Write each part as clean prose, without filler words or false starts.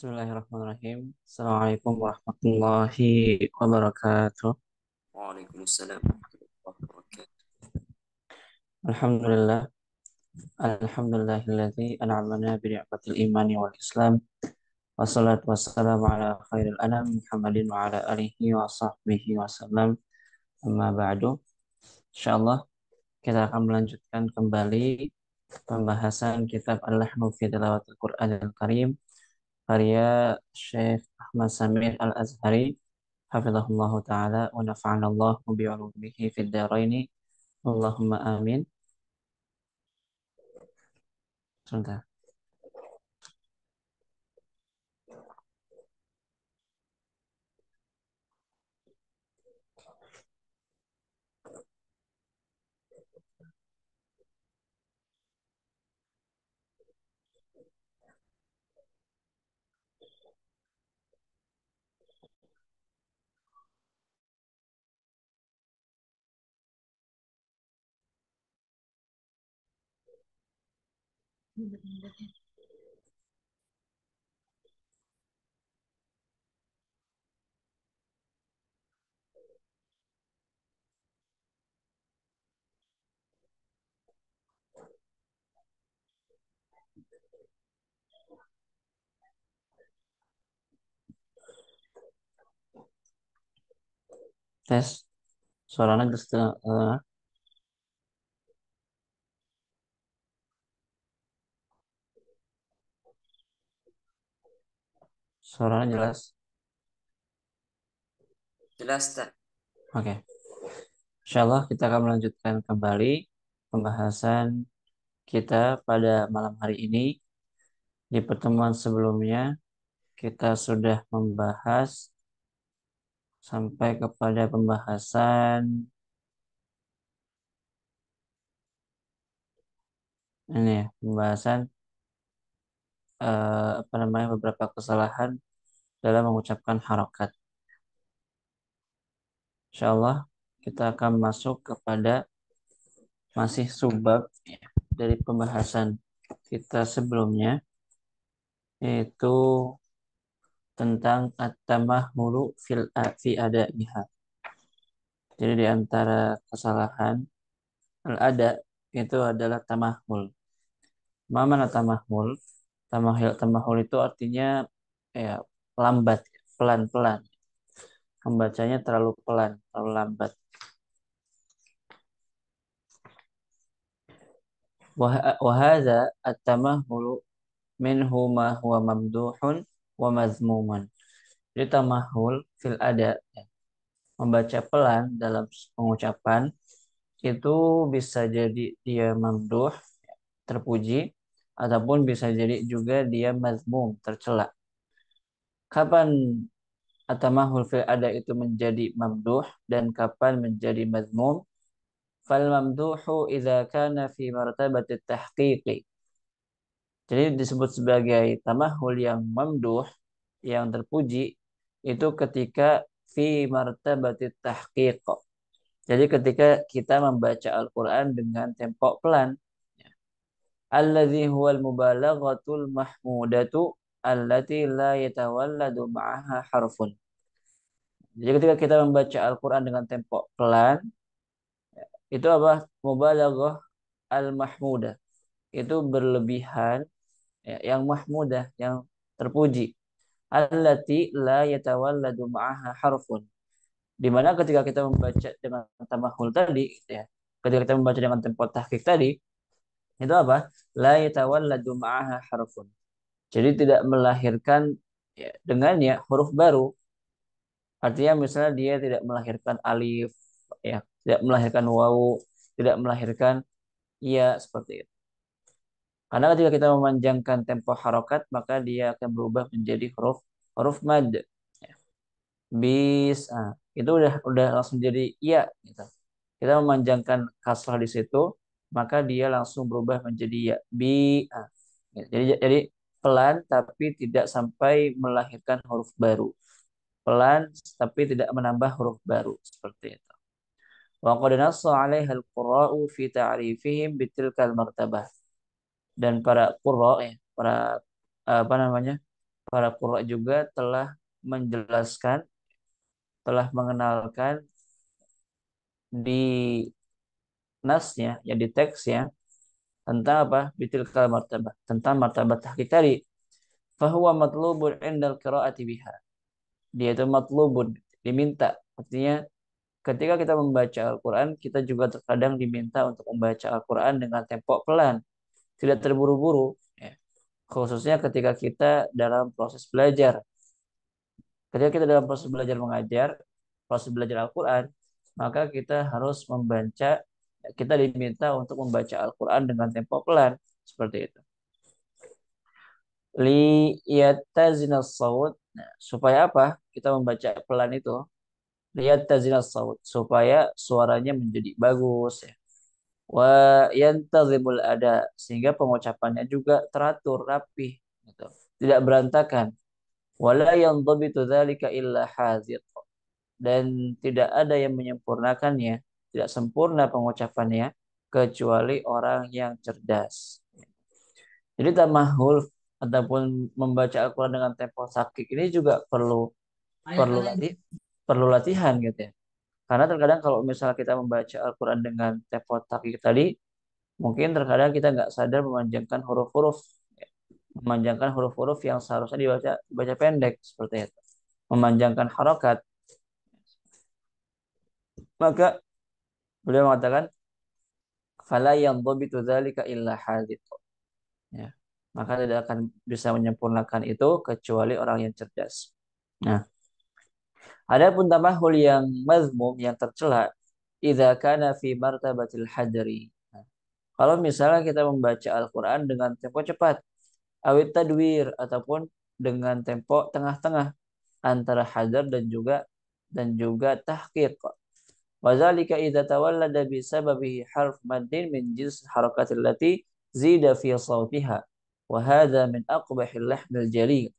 Bismillahirrahmanirrahim. Assalamualaikum warahmatullahi wabarakatuh. Waalaikumsalam warahmatullahi wabarakatuh. Alhamdulillah. Alhamdulillahilladzi an'amana bi ni'matil imani wal islam. Wassalatu wassalamu ala khairil anam Muhammadin wa ala alihi wa sahbihi wasallam. Amma ba'du. Insyaallah kita akan melanjutkan kembali pembahasan kitab Al-Lahnu fi Tilawatil Qur'anil Karim karya Syekh Ahmad Samir Al-Azhari hafizahullahu taala wa nafa'ana Allah bi 'ulumihi fid dharain. Allahumma amin. Sebentar. Tes. Suaranya terus suaranya jelas. Jelas tak? Oke. Insyaallah kita akan melanjutkan kembali pembahasan kita pada malam hari ini. Di pertemuan sebelumnya kita sudah membahas sampai kepada pembahasan ini ya, pembahasan apa namanya beberapa kesalahan dalam mengucapkan harokat. Insyaallah kita akan masuk kepada masih subbab ya, dari pembahasan kita sebelumnya, yaitu tentang at-tamahhulu fi adaiha. Jadi di antara kesalahan al-ada itu adalah tamahul. Mana tamahul? Tamahul itu artinya ya lambat, pelan-pelan. Membacanya terlalu pelan, terlalu lambat. Wahada at-tamahulu minhu ma huwa mamduhun wa mazmuman. Jadi tamahul fil ada, ya, membaca pelan dalam pengucapan itu bisa jadi dia mamduh, terpuji, ataupun bisa jadi juga dia mazmum, tercela. Kapan atamahul fil ada itu menjadi mamduh dan kapan menjadi mazmum? Fal mamduhu idza kana fi martabati tahqiqi. Jadi disebut sebagai tamahul yang mamduh, yang terpuji, itu ketika fi martabati tahqiq. Jadi ketika kita membaca Al-Quran dengan tempo pelan, alladzi huwal mubalaghatul mahmudatu allati la yatawalladu ma'aha harfun. Jadi ketika kita membaca Al-Quran dengan tempo pelan, itu apa? Mubalaghah al-mahmudah. Itu berlebihan, ya, yang mahmudah, yang terpuji. Allati la yatawalladu ma'aha harfun. Di mana ketika kita membaca dengan tamahul tadi, gitu ya, ketika kita membaca dengan tempo tahqiq tadi, itu apa? La yatawalladu ma'aha harfun. Jadi tidak melahirkan, ya, dengannya huruf baru. Artinya misalnya dia tidak melahirkan alif, ya, tidak melahirkan wawu, tidak melahirkan iya, seperti itu. Karena ketika kita memanjangkan tempo harokat, maka dia akan berubah menjadi huruf huruf mad. Ya. Itu udah langsung jadi iya gitu. Kita memanjangkan kasrah di situ, maka dia langsung berubah menjadi ya. Jadi pelan tapi tidak sampai melahirkan huruf baru. Pelan tapi tidak menambah huruf baru, seperti itu. Wa qad nassa 'alaiha al-qurra'u fi ta'rifihim bitilkal martabah. Dan para qurra, ya, para apa namanya? Para qurra juga telah menjelaskan, telah mengenalkan di nasnya, ya di teksnya tentang apa? Bitil kal martabah, tentang martabat tahqiq tadi. Fahuwa matlubun indal qiraati biha. Dia itu matlubun, diminta. Artinya ketika kita membaca Al-Quran, kita juga terkadang diminta untuk membaca Al-Quran dengan tempo pelan, tidak terburu-buru. Ya. Khususnya ketika kita dalam proses belajar. Ketika kita dalam proses belajar mengajar, proses belajar Al-Quran, maka kita harus membaca, kita diminta untuk membaca Al-Quran dengan tempo pelan, seperti itu. Li yattazina saut. Nah, supaya apa? Kita membaca pelan itu. Liyattazina saut, supaya suaranya menjadi bagus, ya. Wa yantazimul ada, sehingga pengucapannya juga teratur, rapih, gitu. Tidak berantakan. Wala yandhabitu dzalika illa hazir. Dan tidak ada yang menyempurnakannya, tidak sempurna pengucapannya kecuali orang yang cerdas. Jadi tamahul ataupun membaca Al-Quran dengan tempo sakit ini juga perlu perlu latih, perlu latihan gitu ya. Karena terkadang kalau misalnya kita membaca Al-Quran dengan tempo sakit tadi, mungkin terkadang kita nggak sadar memanjangkan huruf-huruf, ya. Memanjangkan huruf-huruf yang seharusnya dibaca pendek seperti itu, memanjangkan harokat. Maka beliau mengatakan, fala yandhabitu dzalika illa hadith. Ya. Maka tidak akan bisa menyempurnakan itu kecuali orang yang cerdas. Nah, adapun tamahul yang mazmum, yang tercela, idza kana fi martabatil hadri. Nah, kalau misalnya kita membaca Al-Quran dengan tempo cepat, awit tadwir, ataupun dengan tempo tengah-tengah antara hadar dan juga tahqiq. Wazalika idza tawallada bi sababihi harf maddin min jins harakatil lati zida fi sawtiha. Wa hadha min aqbahil lahnil jali.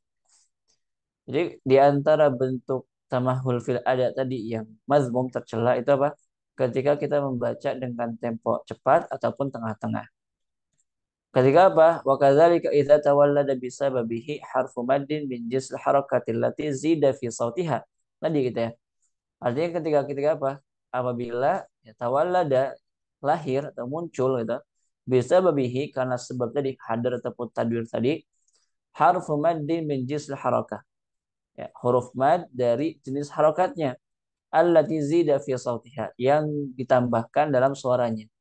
Jadi di antara bentuk tamahul fil ada tadi yang mazmum, tercela itu apa? Ketika kita membaca dengan tempo cepat ataupun tengah-tengah. Ketika apa? Wa kadzalika idza tawallada bi sababihi harfu maddin min jins harakatil lati zida fi sawtiha. Tadi gitu ya. Artinya ketika apa? Apabila ya, tawallada, lahir atau muncul gitu, bisa babihi, karena sebab tadi hadar ataupun tadwir tadi, harfu maddin min jinsil harakah. Ya, huruf mad dari jenis harokatnya. Allati zida fi sautiha, yang ditambahkan dalam suaranya.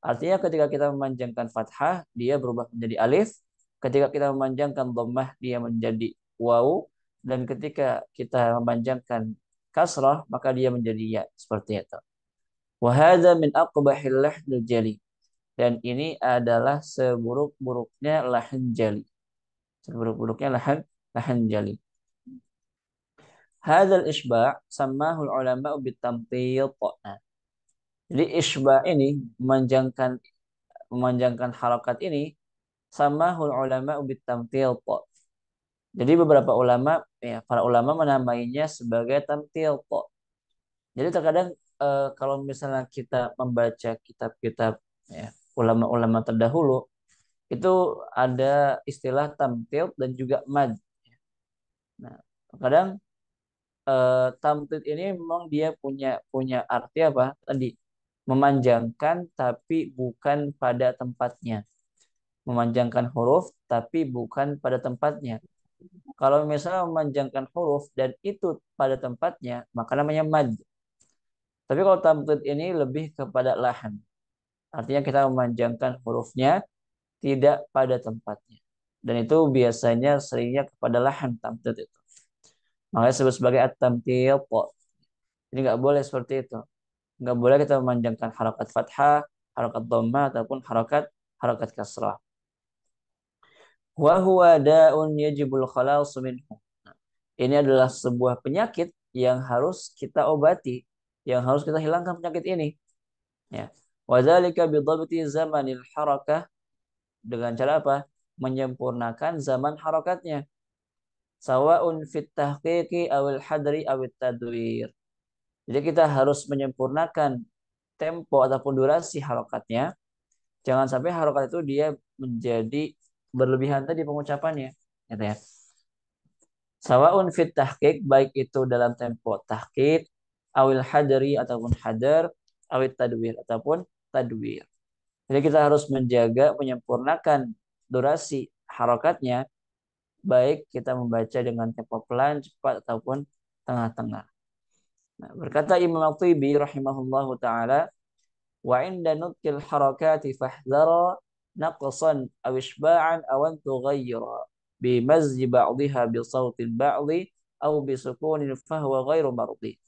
Artinya ketika kita memanjangkan fathah, dia berubah menjadi alif. Ketika kita memanjangkan dhammah, dia menjadi waw. Dan ketika kita memanjangkan kasrah, maka dia menjadi ya. Seperti itu. Wahada min aqbahil lahnil jali. Dan ini adalah seburuk-buruknya lahan jali. Seburuk-buruknya lahan jali. Hadal isba' sammahul ulama bitamtiyat. Nah, jadi isba' ini memanjangkan harakat ini, sammahul ulama bitamtiyat. Jadi beberapa ulama, ya para ulama menamainya sebagai tamtil. Jadi terkadang kalau misalnya kita membaca kitab-kitab, ya, ulama-ulama terdahulu, itu ada istilah tamtil dan juga mad. Nah, kadang tamtil ini memang dia punya punya arti apa? Tadi memanjangkan tapi bukan pada tempatnya. Memanjangkan huruf tapi bukan pada tempatnya. Kalau misalnya memanjangkan huruf dan itu pada tempatnya, maka namanya mad. Tapi kalau tamtid ini lebih kepada lahan. Artinya kita memanjangkan hurufnya tidak pada tempatnya. Dan itu biasanya seringnya kepada lahan tamtid itu. Makanya disebut sebagai at-tamtil. Jadi nggak boleh seperti itu. Nggak boleh kita memanjangkan harakat fathah, harakat dhamma, ataupun harakat kasrah. Wa huwa da'un yajibul khalas minhu. Ini adalah sebuah penyakit yang harus kita obati, yang harus kita hilangkan penyakit ini. Ya. Wadzalika bidhabti zamanil harakah, dengan cara apa? Menyempurnakan zaman harakatnya. Sawa'un fit tahqiqi awil hadri awit tadwir. Jadi kita harus menyempurnakan tempo ataupun durasi harakatnya. Jangan sampai harokat itu dia menjadi berlebihan tadi pengucapannya. Gitu ya. Sawaun fit tahqiq, baik itu dalam tempo tahqiq, awil hadari ataupun hadar, awil tadwir ataupun tadwir. Jadi kita harus menjaga, menyempurnakan durasi harokatnya, baik kita membaca dengan tempo pelan, cepat ataupun tengah-tengah. Nah, berkata Imam Al-Tibi rahimahullahu taala, wa inda nutkil harakati fahdara naqsan aw ishba'an aw an tughayyira bi mazji ba'dihha bi sautin ba'dhi aw bi sukunin fahuwa ghairu mardi.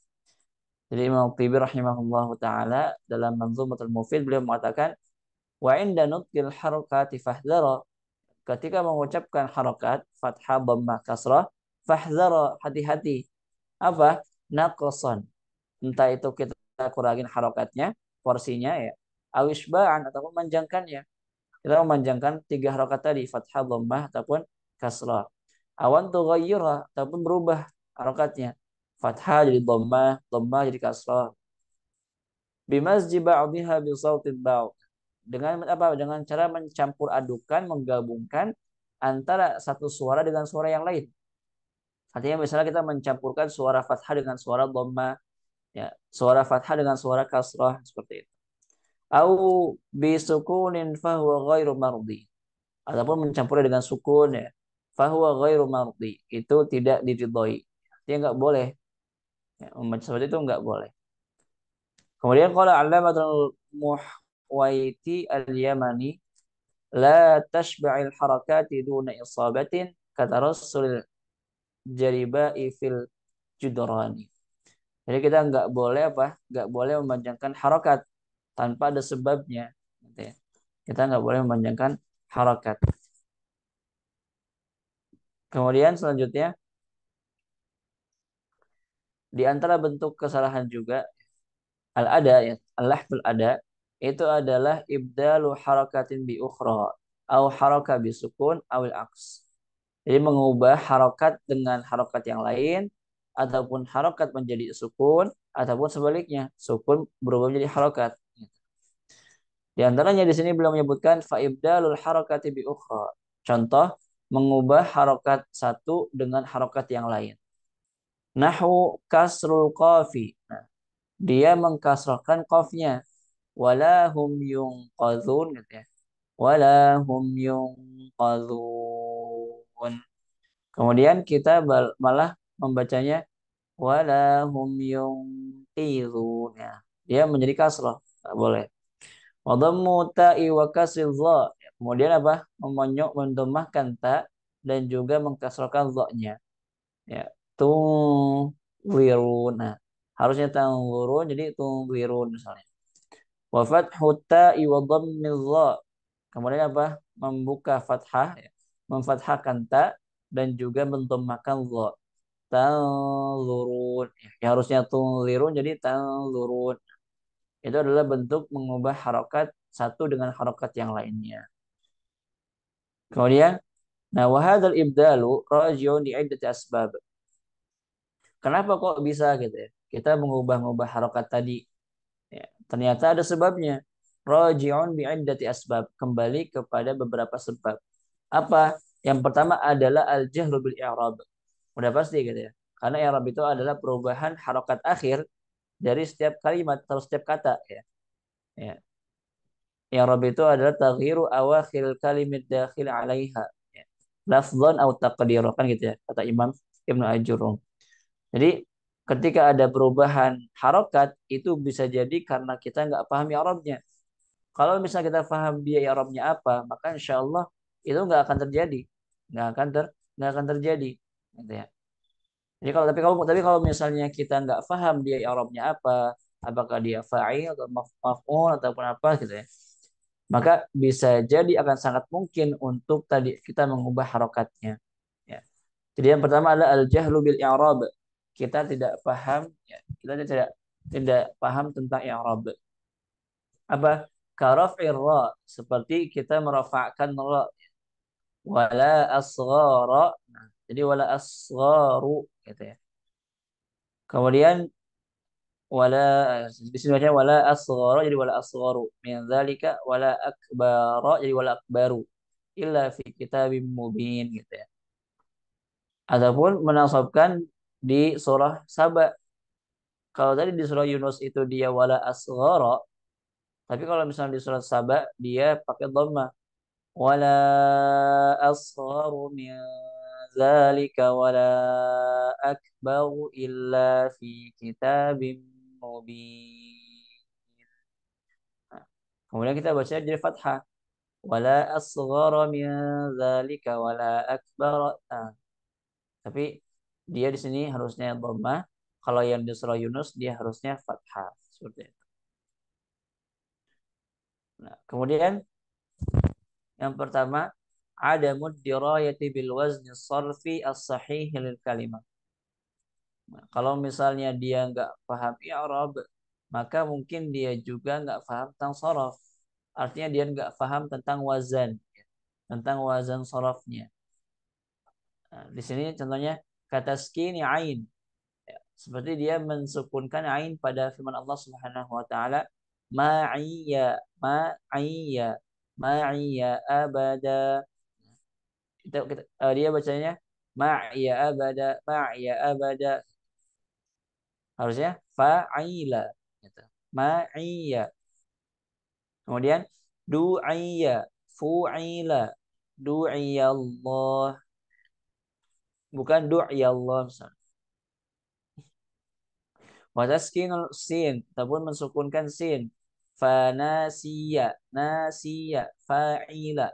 Jadi Imam Al-Tibi rahimahullahu taala dalam Manzumatul Mufid beliau mengatakan, wa inda nutkil harakati fahdara, ketika mengucapkan harakat fathah dhammah kasrah, fahdara, hati-hati. Apa? Naqsan, entah itu kita kurangin harokatnya, porsinya ya, awisbaan ataupun memanjangkannya. Kita memanjangkan tiga harokat tadi, fathah, dhammah ataupun kasrah. Awan tughayyira ataupun berubah harokatnya, fathah jadi dhammah, dhammah jadi kasrah. Bimazji ba'dihha bi sautin ba'd, dengan apa? Dengan cara mencampur adukan, menggabungkan antara satu suara dengan suara yang lain. Artinya misalnya kita mencampurkan suara fathah dengan suara dhammah, ya, suara fathah dengan suara kasrah seperti itu. Au bisukunin fahuwa ghairu mardi, ataupun mencampurnya dengan sukun ya, fahuwa ghairu mardi, itu tidak diridhoi. Dia nggak boleh ya, membaca seperti itu nggak boleh. Kemudian qala Allamatul Muhwaiti al-Yamani, la tashba'il harakati duna isabatin katarassul jaribai fil judrani. Jadi kita nggak boleh apa? Nggak boleh memanjangkan harokat tanpa ada sebabnya. Gitu ya. Kita nggak boleh memanjangkan harokat. Kemudian selanjutnya, di antara bentuk kesalahan juga al-ada ya, al-lahful ada, itu adalah ibdalu harakatin bi ukhra au haraka bi sukun awil aks. Jadi mengubah harokat dengan harokat yang lain, ataupun harokat menjadi sukun, ataupun sebaliknya sukun berubah menjadi harokat. Di antaranya di sini belum menyebutkan faibdalul harakati bi ukhra. Contoh, mengubah harokat satu dengan harokat yang lain. Nahu kasrul qafi. Nah, dia mengkasrahkan qafnya. Wala hum yunqadhun gitu ya. Wala hum yunqadhun. Kemudian kita malah membacanya wala hum yunqidhun ya. Dia menjadi kasrah. Tidak boleh. Wadhammu ta'i wa kasri dha. Kemudian apa? Memonyok, mendomahkan ta dan juga mengkasrahkan dha-nya. Ya. Tunzirun. Nah, harusnya tanzurun jadi tunzirun misalnya. Wa fathu ta'i wa dhammi dha. Kemudian apa? Membuka fathah, ya. Memfathahkan ta dan juga mendomahkan dha. Tanzurun. Ya, harusnya tunzirun jadi tanzurun. Itu adalah bentuk mengubah harokat satu dengan harokat yang lainnya. Kemudian, nah wahadal ibdalu rajiun di iddati asbab. Kenapa kok bisa gitu ya? Kita mengubah-ubah harokat tadi. Ya, ternyata ada sebabnya. Rajiun bi iddati asbab. Kembali kepada beberapa sebab. Apa? Yang pertama adalah al-jahru bil i'rab. Udah pasti gitu ya. Karena i'rab itu adalah perubahan harokat akhir dari setiap kalimat atau setiap kata ya. Ya. I'rab itu adalah taghyiru awakhir kalimat dakhil 'alaiha. Ya. Lafdhan atau taqdiran kan gitu ya kata Imam Ibnu Ajurum. Jadi ketika ada perubahan harokat itu bisa jadi karena kita nggak paham i'rabnya. Kalau misalnya kita paham dia i'rabnya apa, maka insya Allah itu nggak akan terjadi, nggak akan terjadi, gitu ya. Jadi kalau misalnya kita nggak paham dia i'rabnya apa, apakah dia fa'il atau maf'ul ataupun apa gitu ya, maka bisa jadi akan sangat mungkin untuk tadi kita mengubah harokatnya. Ya. Jadi yang pertama adalah al-jahlu bil i'rab. Kita tidak paham, ya, kita tidak paham tentang i'rab. Apa? Karaf'ir ra, seperti kita merafa'kan ra. Wala asghara. Nah, jadi wala asgharu gitu ya. Kemudian wala, di sini bacanya wala asghara jadi wala asgharu. Min dzalika wala akbara jadi wala akbaru illa fi kitabim mubin gitu ya. ataupun menasabkan di surah Saba. Kalau tadi di surah Yunus itu dia wala asghara, tapi kalau misalnya di surat Saba dia pakai dhammah. Wala asgharu min zalika wala akbaru illa fi kitabim mubin. Nah, kemudian kita baca jadi fathah. Wala asghara min zalika wala akbar. Nah, tapi dia di sini harusnya dhammah. Kalau yang di surah Yunus dia harusnya fathah. Seperti itu. Nah, kemudian yang pertama adamud dirayati bil wazni sarfi as-sahih lil kalimah. Nah, kalau misalnya dia nggak paham i'rab, maka mungkin dia juga nggak paham tentang sorof. Artinya dia nggak paham tentang wazan, tentang wazan sorofnya. Nah, di sini contohnya kata skini ain, seperti dia mensukunkan ain pada firman Allah Subhanahu wa taala, ma'iyya, ma'iyya, ma'iyya abada. Dia bacanya ma'iyya abada, ma'iyya abada. Harusnya fa'ila gitu. Ma'iyya. Kemudian du'iyya, fu'ila, du'iyallah, bukan du'iyallah misalnya. Wa taskinul sin, ataupun mensukunkan sin. Fanasiya, nasiya, fa'ila.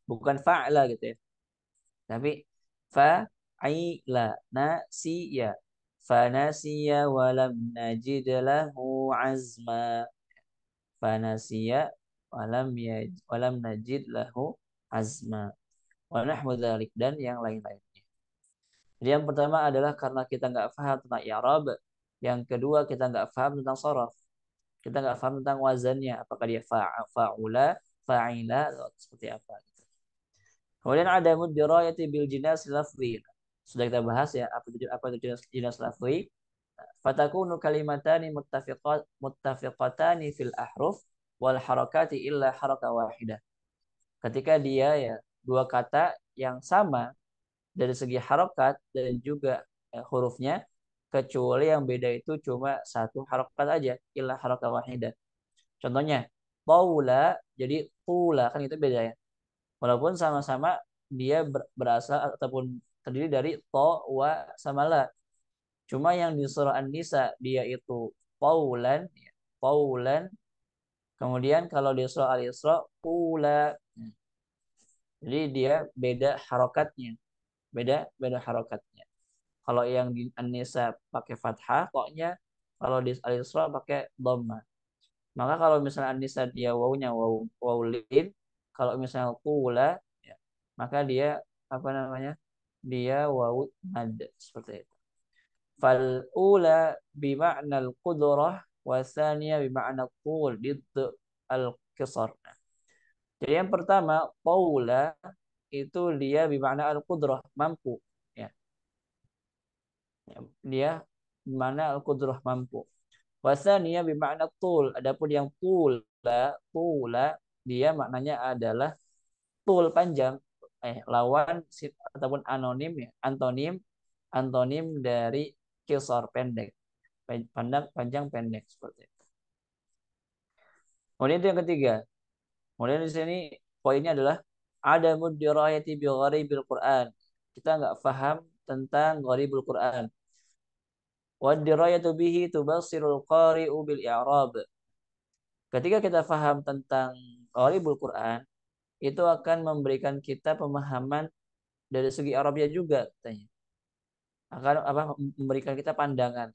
Bukan fa'la gitu ya. Tapi fa'ila, nasiya. Fanasiya walam najid lahu azma. Fanasiya walam najid lahu azma. Wa nahwu dzalik dan yang lain-lainnya. Jadi yang pertama adalah karena kita nggak paham tentang i'rab. Yang kedua kita nggak paham tentang sharaf. Kita nggak paham tentang wazannya. Apakah dia fa'ula, fa'ila, atau seperti apa. Kemudian ada mudirayati bil jinas lafzi. Sudah kita bahas ya apa itu jinas lafzi. Fatakunu kalimatani muttafiqatani fil ahruf wal harakati illa haraka wahidah. Ketika dia ya dua kata yang sama dari segi harokat dan juga hurufnya, kecuali yang beda itu cuma satu harokat aja, illa harokat wahidah. Contohnya taula jadi tula, kan itu beda ya, walaupun sama-sama dia berasal ataupun terdiri dari to wa sama la, cuma yang di surah An-Nisa dia itu paulan ya, paulan, kemudian kalau di surah Al-Isra pula. Jadi dia beda harokatnya, beda beda harokatnya. Kalau yang di An-Nisa pakai fathah koknya, kalau di Al-Isra pakai dhamma. Maka kalau misalnya An-Nisa dia wawunya waw lin, kalau misalnya qula ya, maka dia apa namanya? Dia wawu mad seperti itu. Fal ula bima'na al-qudrah wa tsaniyah bima'na qul didd al-qisar. Jadi yang pertama qaula itu dia bima'na al-qudrah mampu ya. Dia mana al-qudrah mampu. Wasaniyah bermakna tul. Adapun yang tula dia maknanya adalah tul panjang. Lawan ataupun anonim ya, antonim antonim dari kisar pendek. Pandang panjang pendek seperti itu. Kemudian itu yang ketiga. Kemudian di sini poinnya adalah ada mudirayati bi gharibil Quran. Kita nggak paham tentang gharibul Quran. Wadirayatu bihi tubasirul qari'u bil i'rab. Ketika kita paham tentang gharibul Quran, itu akan memberikan kita pemahaman dari segi Arabia juga katanya. Akan apa memberikan kita pandangan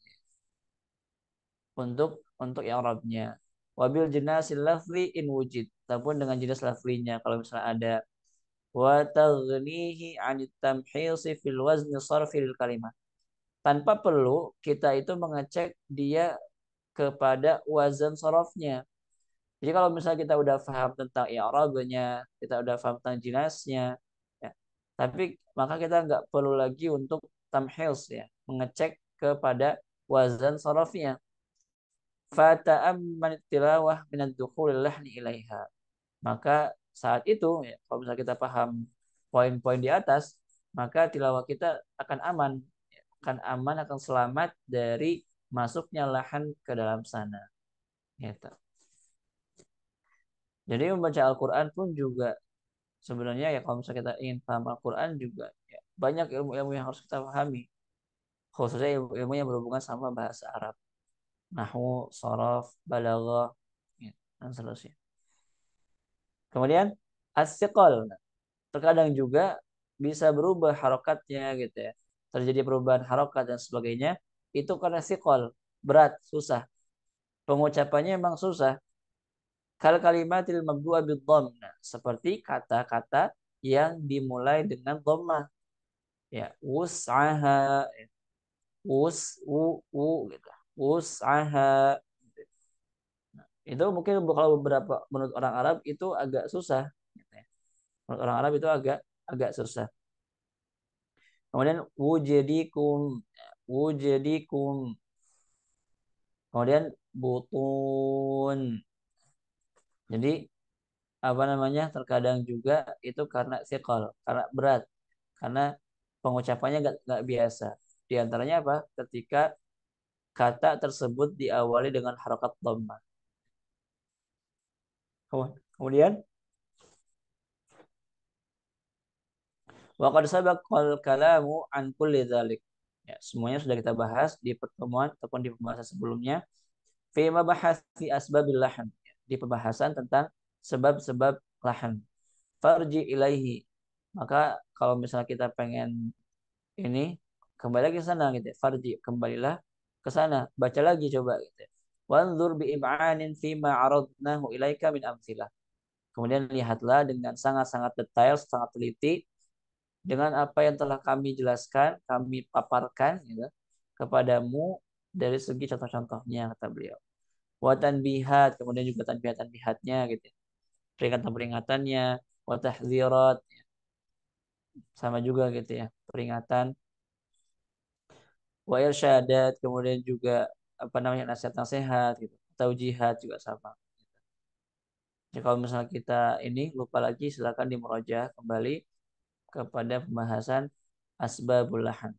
untuk i'rabnya. Wabil jinasil lafzi in wujid. Ataupun dengan jenis lafzinya kalau misalnya ada wa taghnihi 'anit tamhisi fil wazni sarfi lil kalimah. Tanpa perlu kita itu mengecek dia kepada wazan sorofnya. Jadi kalau misalnya kita udah paham tentang i'rabnya, kita udah paham tentang jinasnya, ya, tapi maka kita nggak perlu lagi untuk tamhils ya, mengecek kepada wazan sorofnya. Fata'amman tilawah minad dukhulil lahni ilaiha. Maka saat itu, ya, kalau misalnya kita paham poin-poin di atas, maka tilawah kita akan aman, akan selamat dari masuknya lahan ke dalam sana. Gitu. Jadi membaca Al-Quran pun juga sebenarnya ya kalau misalnya kita ingin paham Al-Quran juga ya, banyak ilmu-ilmu yang harus kita pahami. Khususnya ilmu yang berhubungan sama bahasa Arab. Nahwu, sharaf, balaghah, ya, dan seterusnya. Kemudian as-siqal. Terkadang juga bisa berubah harokatnya gitu ya. Terjadi perubahan harokat dan sebagainya. Itu karena siqal, berat, susah. Pengucapannya memang susah. Kal kalimatil mabdu'a bid-dhamm. Nah, seperti kata-kata yang dimulai dengan dhammah. Ya, wus'aha, ya. Gitu. Wus'aha. Itu mungkin kalau beberapa menurut orang Arab itu agak susah. Gitu ya. Menurut orang Arab itu agak agak susah. Kemudian wujadikum, wujadikum. Kemudian butun. Jadi apa namanya? Terkadang juga itu karena sikal, karena berat, karena pengucapannya nggak biasa. Di antaranya apa? Ketika kata tersebut diawali dengan harokat dhammah. Kemudian wa qad sabaqal kalamu an kulli dzalik. Ya, semuanya sudah kita bahas di pertemuan ataupun di pembahasan sebelumnya. Fi mabahasi asbabil lahan. Di pembahasan tentang sebab-sebab lahan. Farji ilaihi. Maka kalau misalnya kita pengen ini kembali lagi ke sana gitu ya. Farji, kembalilah ke sana, baca lagi coba gitu ya. Wanzur bi ib'anin fi ma aradnahu ilaika min amsilah. Kemudian lihatlah dengan sangat-sangat detail, sangat teliti dengan apa yang telah kami jelaskan, kami paparkan gitu, kepadamu dari segi contoh-contohnya kata beliau. Wa tanbihat, kemudian juga tanbihat-tanbihatnya gitu ya. Peringatan-peringatannya, wa tahdzirat, sama juga gitu ya. Peringatan, wa irsyadat, kemudian juga apa namanya nasihat-nasihat gitu. Taujihat juga sama. Jadi kalau misalnya kita ini lupa lagi silakan dimurojaah kembali kepada pembahasan asbabul lahan.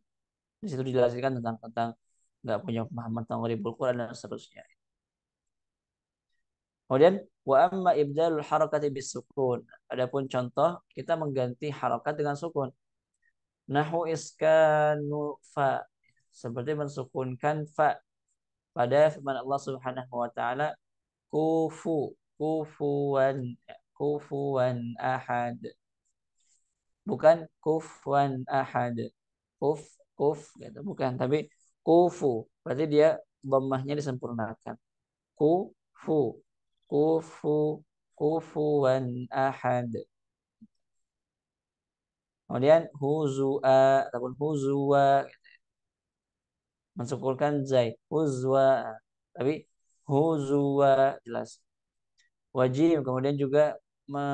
Di situ dijelaskan tentang nggak punya pemahaman tentang ribul Quran dan seterusnya. Kemudian wa amma ibdalul harakati bis sukun. Adapun contoh kita mengganti harakat dengan sukun. Nahu iskanu fa, seperti mensukunkan fa pada firman Allah Subhanahu wa taala kufu kufuwan kufuwan ahad, bukan kufuwan ahad, kuf kuf gitu bukan, tapi kufu berarti dia dhammahnya disempurnakan. Kufu kufu kufuwan ahad. Kemudian huzua ataupun huzua mensukulkan zai huzwa, tapi huzwa jelas wajib. Kemudian juga me,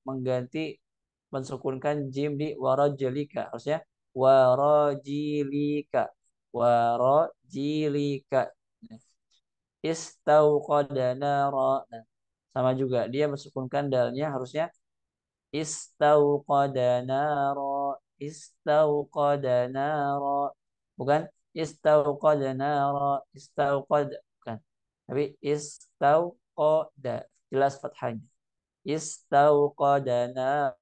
mengganti mensukunkan jim di warajilika, harusnya warajilika warajilika. Istauqadana ra, nah, sama juga dia mensukunkan dalnya, harusnya istauqadana ra, istauqadana ra, bukan istauqadana ra, istauqad bukan, tapi istauqada jelas fathahnya. Istauqadana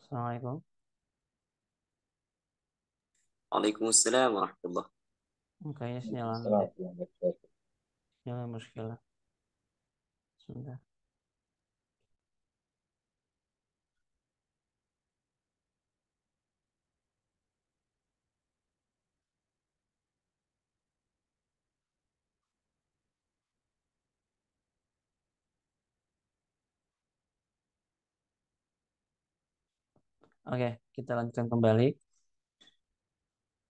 Assalamualaikum. Waalaikumsalam warahmatullah. Kayaknya sinyalan deh. Sinyalan muskilah. Sebentar. Oke, kita lanjutkan kembali.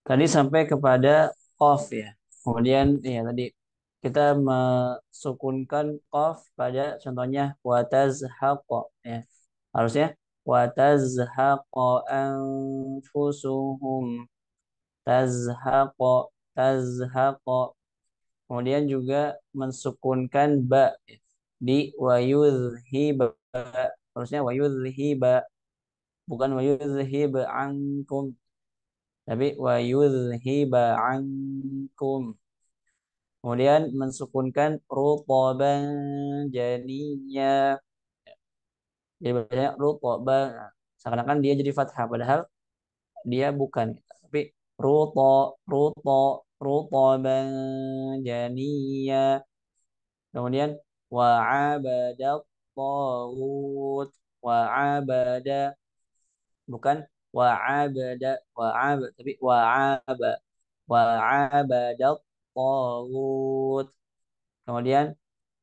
Tadi sampai kepada qaf ya. Kemudian ya tadi kita mensukunkan qaf pada contohnya watazhaqa ya. Harusnya watazhaqa anfusuhum tazhaqa tazhaqa. Kemudian juga mensukunkan ba ya, di wayudhiba. Harusnya wayudhiba bukan wayudhiba ankum tapi wa yudhiba ankum. Kemudian mensukunkan rutaban janiya. Jadi bacanya rutaban. Seakan-akan dia jadi fathah padahal dia bukan. Tapi ruta ruta rutaban janiya. Kemudian wa abadat tagut wa abada bukan wa abada tapi wa abadat tagut. Kemudian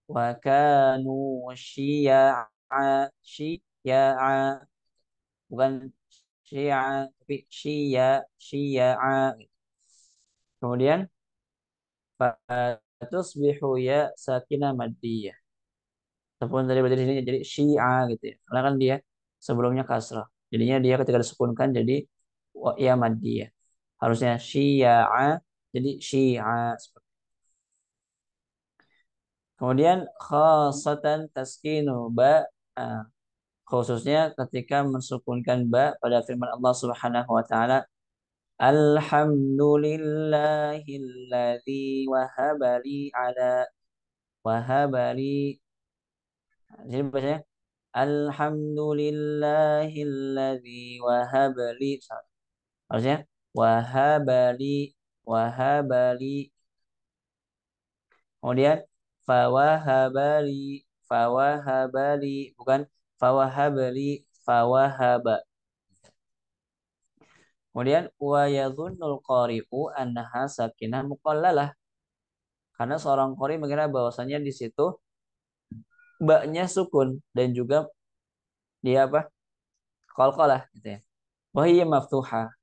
wa kanu syi'a bukan syi'a tapi syi'a. Kemudian fatusbihu ya sakinah maddiyah. Ataupun tadi berarti di sini jadi syi'a gitu ya. Karena kan dia sebelumnya kasrah. Jadinya dia ketika disukunkan jadi ya maddiyah. Harusnya syi'a jadi syi'a. Kemudian khasatan taskinu ba ah, khususnya ketika mensukunkan ba pada firman Allah Subhanahu wa taala alhamdulillahilladzi wahabali. Jadi bacanya alhamdulillahilladzi wahabali. Harusnya wahabali. Kemudian fawahabali bukan fawahaba. Kemudian wa yadhunnul qari'u annaha sakinah muqallalah. Karena seorang qari mengira bahwasanya di situ baknya sukun dan juga dia apa? Qalqalah gitu ya. Wa hiya maftuhah.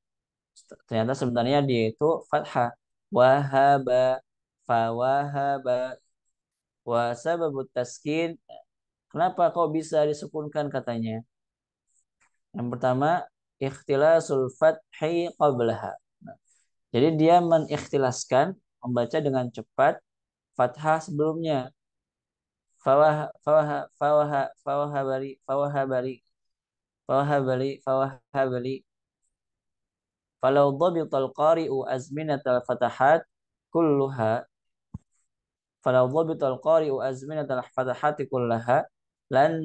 Ternyata sebenarnya dia itu fathah. Wahaba fawahaba wa sababut taskin. Kenapa kok bisa disukunkan katanya? Yang pertama, ikhtilasul fathi qablaha. Nah, jadi dia menikhtilaskan membaca dengan cepat fathah sebelumnya. Fawahabali fawahabali. Falau dhabital qari'u azminatal fatahat kulluha falau dhabital qari'u azminatal fatahati kullaha lan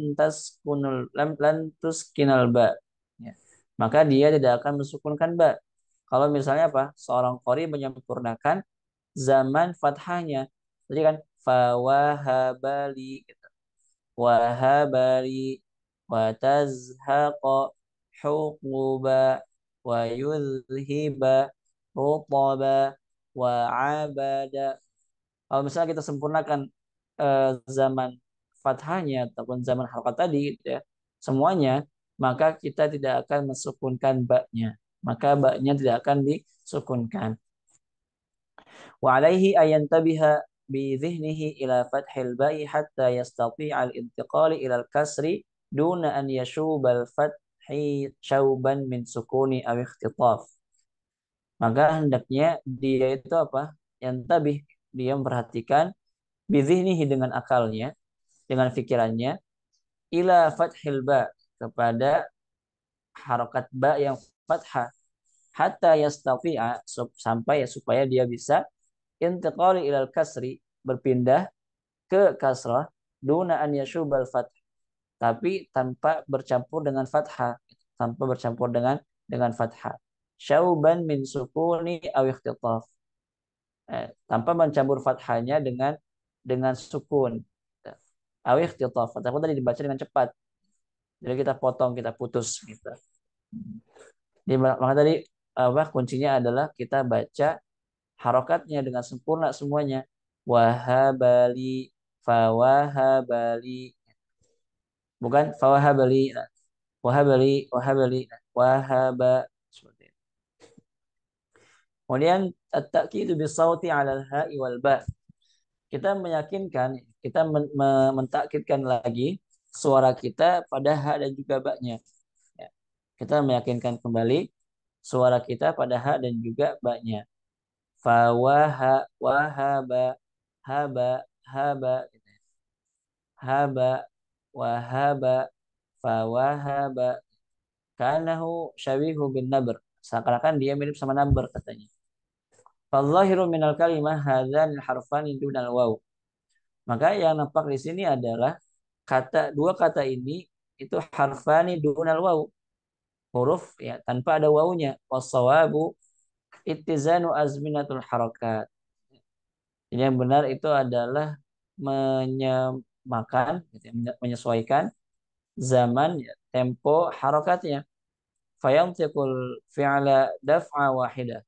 tuskinal ba. Ya. Maka dia tidak akan mensukunkan ba. Kalau misalnya apa? Seorang qari menyempurnakan zaman fathahnya. Jadi kan fawahabali gitu. Wahabali wa tazhaqa huquba wa yudhiba rutaba wa abada. Kalau misalnya kita sempurnakan zaman fathahnya ataupun zaman harokat tadi gitu ya, semuanya, maka kita tidak akan mensukunkan baknya. Maka baknya tidak akan disukunkan. Wa alaihi ayantabiha bi dhihnihi ila fathil ba'i hatta yastati'a al-intiqali ila al-kasri duna an yashubal fathi syauban min sukuni aw ikhtitaf. Maka hendaknya dia itu apa? Yang tabih dia memperhatikan bizihnihi dengan akalnya, dengan pikirannya, ila fathil ba kepada harokat ba yang fathah, hatta yastafi'a sampai ya supaya dia bisa intiqali ilal kasri berpindah ke kasrah duna an yashubal fath tapi tanpa bercampur dengan fathah. tanpa bercampur dengan fathah. Syauban min sukuni aw ikhtitaf. Tanpa mencampur fathahnya dengan sukun. Aw ikhtitaf. Fathah tadi dibaca dengan cepat. Jadi kita potong, kita putus gitu. Jadi maka tadi apa kuncinya adalah kita baca harokatnya dengan sempurna semuanya. Wahabali, fawahabali, bukan fawahabali, wahabali, wahabali, wahaba seperti itu. Kemudian at-ta'kidu bisauti 'ala al-ha'i wal ba. Kita meyakinkan, kita mentakkidkan lagi suara kita pada ha dan juga ba-nya. Ya. Kita meyakinkan kembali suara kita pada ha dan juga ba-nya. Fawaha wahaba haba haba haba wahaba fawahaba kanahu syabihu bin nabr, seakan-akan dia mirip sama nabr katanya. Fallahiru minal kalimah hadzan harfani dunal waw. Maka yang nampak di sini adalah dua kata ini itu harfani dunal waw, huruf ya tanpa ada wawunya. Wassawabu ittizanu azminatul harakat. Jadi yang benar itu adalah menyamakan, gitu ya, menyesuaikan zaman, ya, tempo harokatnya. Fayantiqul fi'la daf'a wahidah.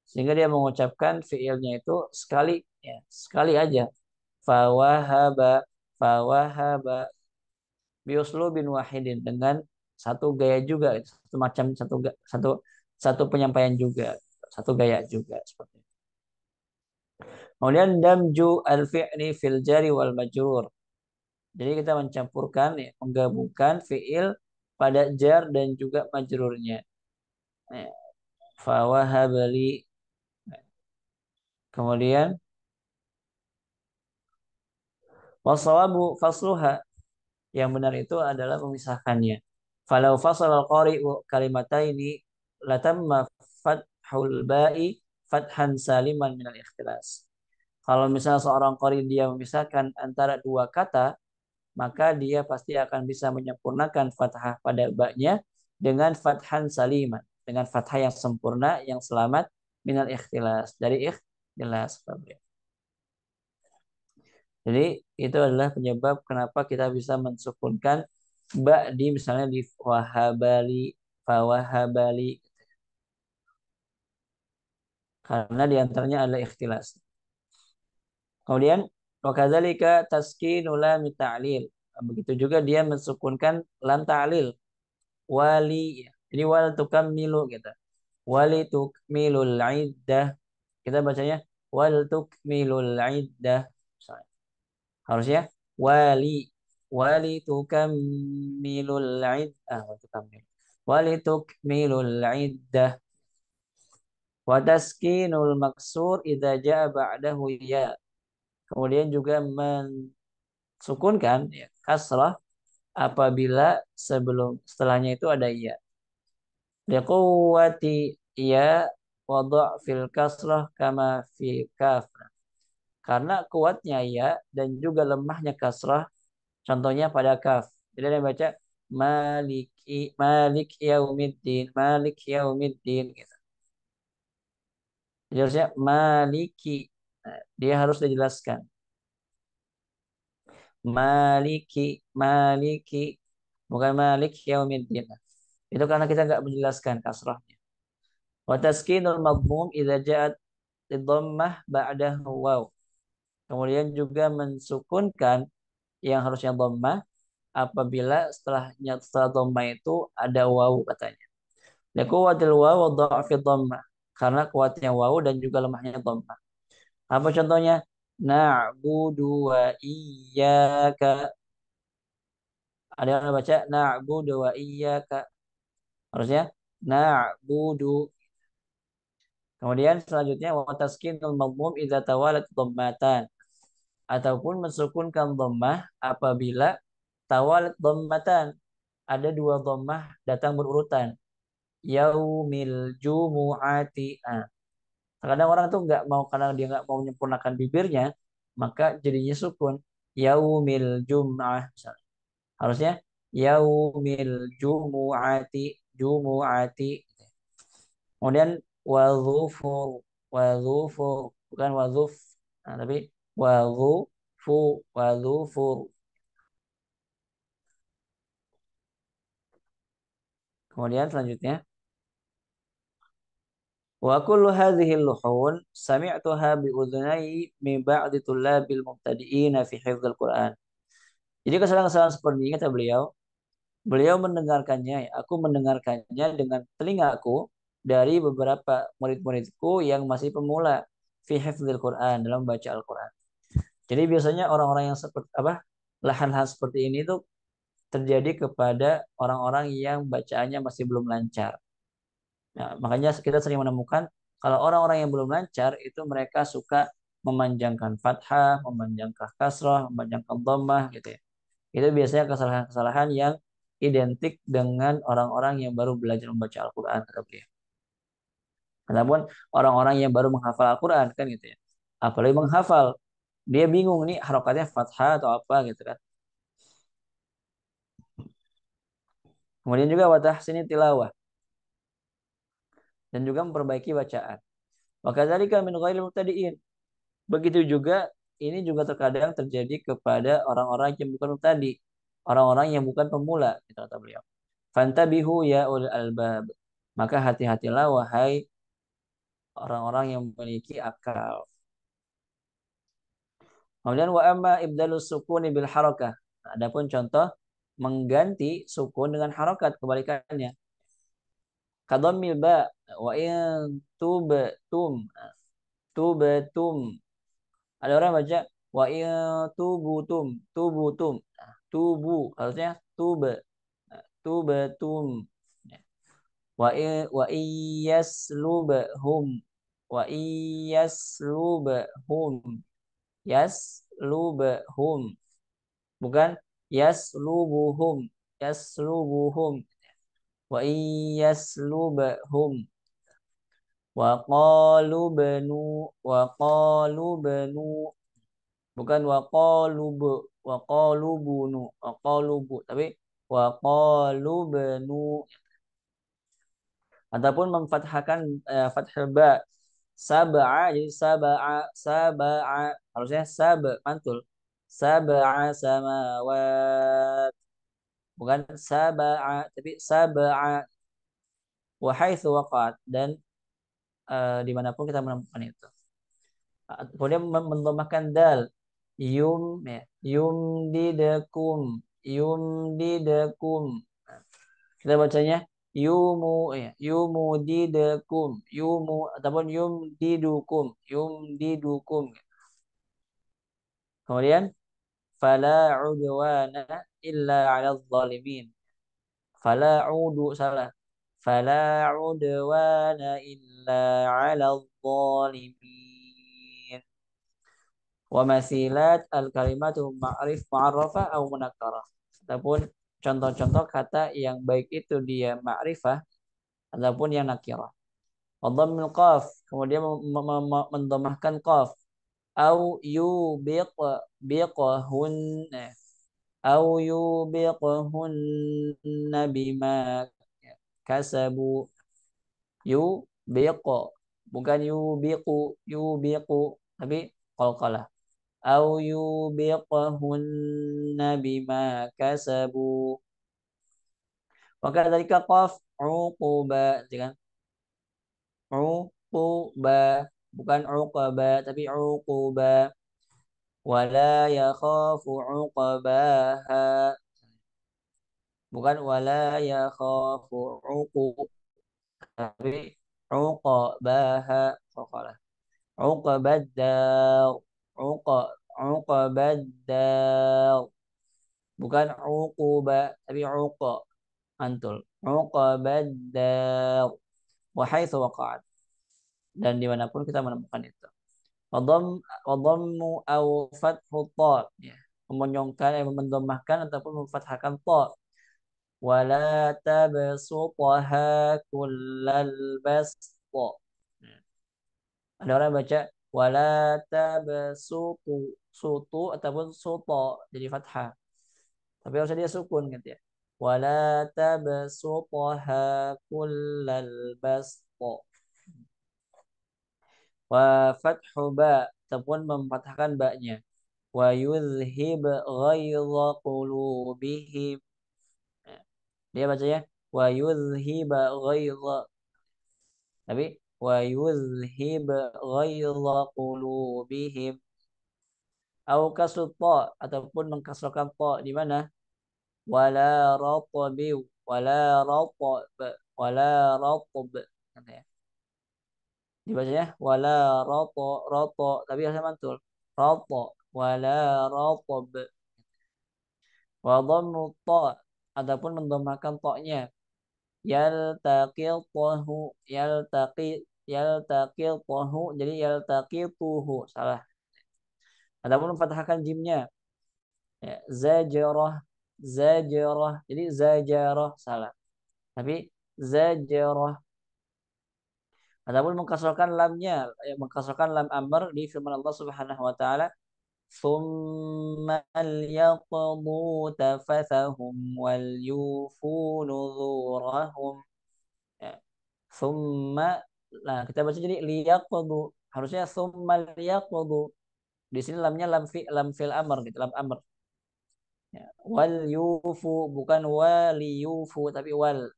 Sehingga dia mengucapkan fi'ilnya itu sekali, ya, sekali aja. Fawahaba, fawahaba, biuslubin wahidin, dengan satu gaya juga, satu macam, satu satu penyampaian juga, satu gaya juga seperti itu. Kemudian damju al-fi'li fil jari wal majrur. Jadi kita mencampurkan, ya, menggabungkan fi'il pada jar dan juga majrurnya. Ya, fawahabali. Kemudian wasawabu fasluha. Yang benar itu adalah memisahkannya. Falau fasal al-qari'u kalimataini latamma fathul ba'i fathan saliman minal ikhtilas. Kalau misalnya seorang qari dia memisahkan antara dua kata, maka dia pasti akan bisa menyempurnakan fathah pada ba-nya dengan fathan saliman, dengan fathah yang sempurna, yang selamat minal ikhtilas, dari ikhtilas. Jadi itu adalah penyebab kenapa kita bisa mensukunkan ba di misalnya di wahabali, fawahabali, karena diantaranya adalah ikhtilas. Kemudian wakadzalika taskinul lam ta'lil. Begitu juga dia mensukunkan lam ta'lil. Wali, jadi wal tukammilu gitu. Wali tukmilul iddah. Kita bacanya wal tukmilul iddah. Harusnya wali wali tukammilul iddah, wali tukmilul iddah wa taskinul maksur idza jaa ba'dahu ya. Kemudian juga mensukunkan, ya, kasrah apabila setelahnya itu ada ya. Liquwwati ya wa dha'fil kasrah kama fi kaf. Karena kuatnya ya dan juga lemahnya kasrah, contohnya pada kaf. Jadi dia baca maliki malik yaumiddin, malik yaumiddin gitu. Jadi harusnya maliki. Nah, dia harus dijelaskan. Maliki, maliki, bukan malik yaumiddin. Itu karena kita nggak menjelaskan kasrahnya. Wa taskinul madmum idza ja'at dhammah ba'dahu waw. Kemudian juga mensukunkan yang harusnya dhammah apabila setelah dhammah itu ada waw katanya. Liquwatil waw wa dha'fid dhammah. Karena kuatnya waw dan juga lemahnya dhammah. Apa contohnya? Na'budu wa iyyaka. Ada yang baca na'budu wa iyyaka. Harusnya na'budu. Kemudian selanjutnya wa taskinul madmum idza tawalat dhammatan. Ataupun mensukunkan dhammah apabila tawalat dhammatan. Ada dua dhammah datang berurutan. Yaumil jumu'ati. Kadang orang tuh nggak mau, karena dia nggak mau menyempurnakan bibirnya, maka jadinya sukun. Yaumil jum'ah misalnya. Harusnya yaumil jumu'ati jumu'ati. Kemudian wazufur, wazufur, bukan wazuf, nah, tapi wazufu, wazufur. Kemudian selanjutnya wa kullu hadhihi luhun sami'tuha bi udhunai min ba'di tullabil mubtadi'ina fi hifdzil Qur'an. Jadi kesalahan-kesalahan seperti ini kata beliau, beliau mendengarkannya, aku mendengarkannya dengan telingaku dari beberapa murid-muridku yang masih pemula fi hifdzil Quran dalam membaca Al-Quran. Jadi biasanya orang-orang yang seperti apa lahan-lahan seperti ini tuh terjadi kepada orang-orang yang bacaannya masih belum lancar. Nah, makanya kita sering menemukan kalau orang-orang yang belum lancar itu mereka suka memanjangkan fathah, memanjangkan kasrah, memanjangkan dhammah gitu ya. Itu biasanya kesalahan-kesalahan yang identik dengan orang-orang yang baru belajar membaca Al-Quran kata beliau. Adapun orang-orang yang baru menghafal Al-Quran kan gitu ya. Apalagi menghafal, dia bingung nih harokatnya fathah atau apa gitu kan. Kemudian juga watah sini tilawah dan juga memperbaiki bacaan. Wa kadzalika min ghairil mubtadi'in. Begitu juga ini juga terkadang terjadi kepada orang-orang yang bukan mubtadi, orang-orang yang bukan pemula, gitu kata beliau. Fantabihu ya ulil albab. Maka hati-hatilah wahai orang-orang yang memiliki akal. Kemudian wa amma ibdalus sukuni bil harakah. Nah, adapun contoh mengganti sukun dengan harokat kebalikannya. Kadhammil ba wa in tubtum tubatum. Ada orang baca wa in tubutum tubutum. Nah, tubu harusnya tuba. Nah, tubatum. Wa iyaslubhum wa iyaslubhum yaslubhum bukan yaslubuhum yaslubuhum wa iyaslubhum wa qalu banu wa qalu banu bukan wa qalu bunu wa qalu bu tapi wa qalu banu ataupun memfathahkan fathah ba sab'a jadi sab'a harusnya mantul sab'a samawat bukan sab'a tapi sab'a wa haitsu waqa'at dan dimanapun kita menemukan itu. Kemudian menambahkan dal yum didakum kita bacanya yumu didakum ataupun yum didukum. Kemudian fala udwana illa 'alal zalimin. Fala udu salah. Fala udwana illa 'alal zalimin. Wa masilat al-kalimatu ma'rif mu'arrafah atau munakkarah. Ataupun contoh-contoh kata yang baik itu dia ma'rifah ataupun yang nakirah. Wadhammil qaf, kemudian mendhamahkan qaf. Au biqahun au yubiqahunna bima kasabu yubiqo bukan yubiqu tapi qalqalah au yubiqahunna bima kasabu maka dari qaf uquba kan uquba bukan uqaba tapi uquba wala yakhafu uqabaha bukan wala yakhafu uqu tapi uqabaha faqala uqabaddar uqa uqabaddar bukan uquba tapi uqa mantul uqabaddar wa haitsu waqa'at dan dimanapun kita menemukan itu wadham wadhammu au fathu ta ya menyongkan mendomahkan ataupun memfathahkan ta wala tabsutaha kullal bast. Ada orang baca wala tabsutu sutu ataupun suto jadi fathah. Tapi harusnya dia sukun gitu ya. wala tabsutha kullal bast. Wa fathu ba ataupun mempathahkan ba-nya. Wa yuzhib ghaidha qulubihim. Dia bacanya wa yuzhib ghaidha. Tapi wa yuzhib ghaidha qulubihim. Au kasut ta ataupun mengkasrahkan ta di mana? Wala ratabi wala ratab wala ratab. Dibacanya wala roto roto tapi harusnya mantul roto wala rotob wa dhammu ta ataupun mendhamakan ta-nya yaltaqituhu yaltaqi yaltaqituhu jadi yaltaqituhu salah ataupun memfathahkan jimnya ya, zajarah zajarah jadi zajarah salah tapi zajarah ataupun mengkasrahkan lamnya ya, mengkasrahkan lam amr di firman Allah Subhanahu wa taala ثم ليقضوا تفثهم وليوفوا نذورهم ya. ثم nah kita baca jadi liyaqdu harusnya thumma liyaqdu di sini lamnya lam fil amr gitu lam amr ya. Wal yufu bukan wal yufu tapi wal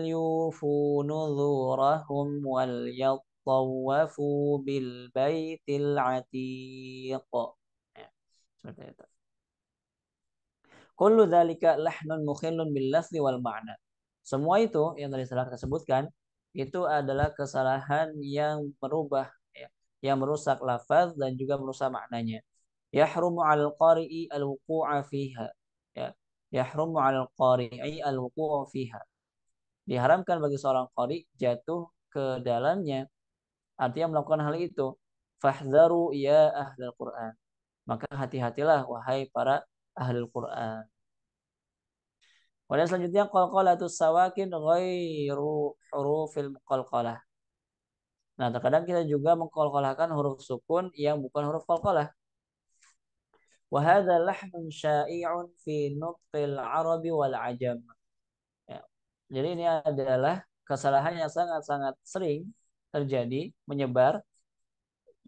yufu nuzurahum wal yattawafu bil baitil atiq ya, seperti itu. Kullu dzalika lahnun mukhillun bil lafzi wal ma'na. Semua itu yang tadi telah kita sebutkan itu adalah kesalahan yang merubah ya, yang merusak lafaz dan juga merusak maknanya. Yahrumu 'al qari'i al wuqu'a fiha. Ya. Yahrumu 'al qari'i al wuqu'u fiha. Diharamkan bagi seorang qari jatuh ke dalamnya, artinya melakukan hal itu. Fahdharu ya ahlul Qur'an. Maka hati-hatilah wahai para ahli Qur'an. Kemudian selanjutnya qalqalatus sawakin ghairu hurufil qalqalah. Nah, terkadang kita juga mengqalqalahkan huruf sukun yang bukan huruf qalqalah. Wa hadza lahnun syai'un fi nutqil Arabi wal ajam. Ya. Jadi ini adalah kesalahan yang sangat-sangat sering terjadi menyebar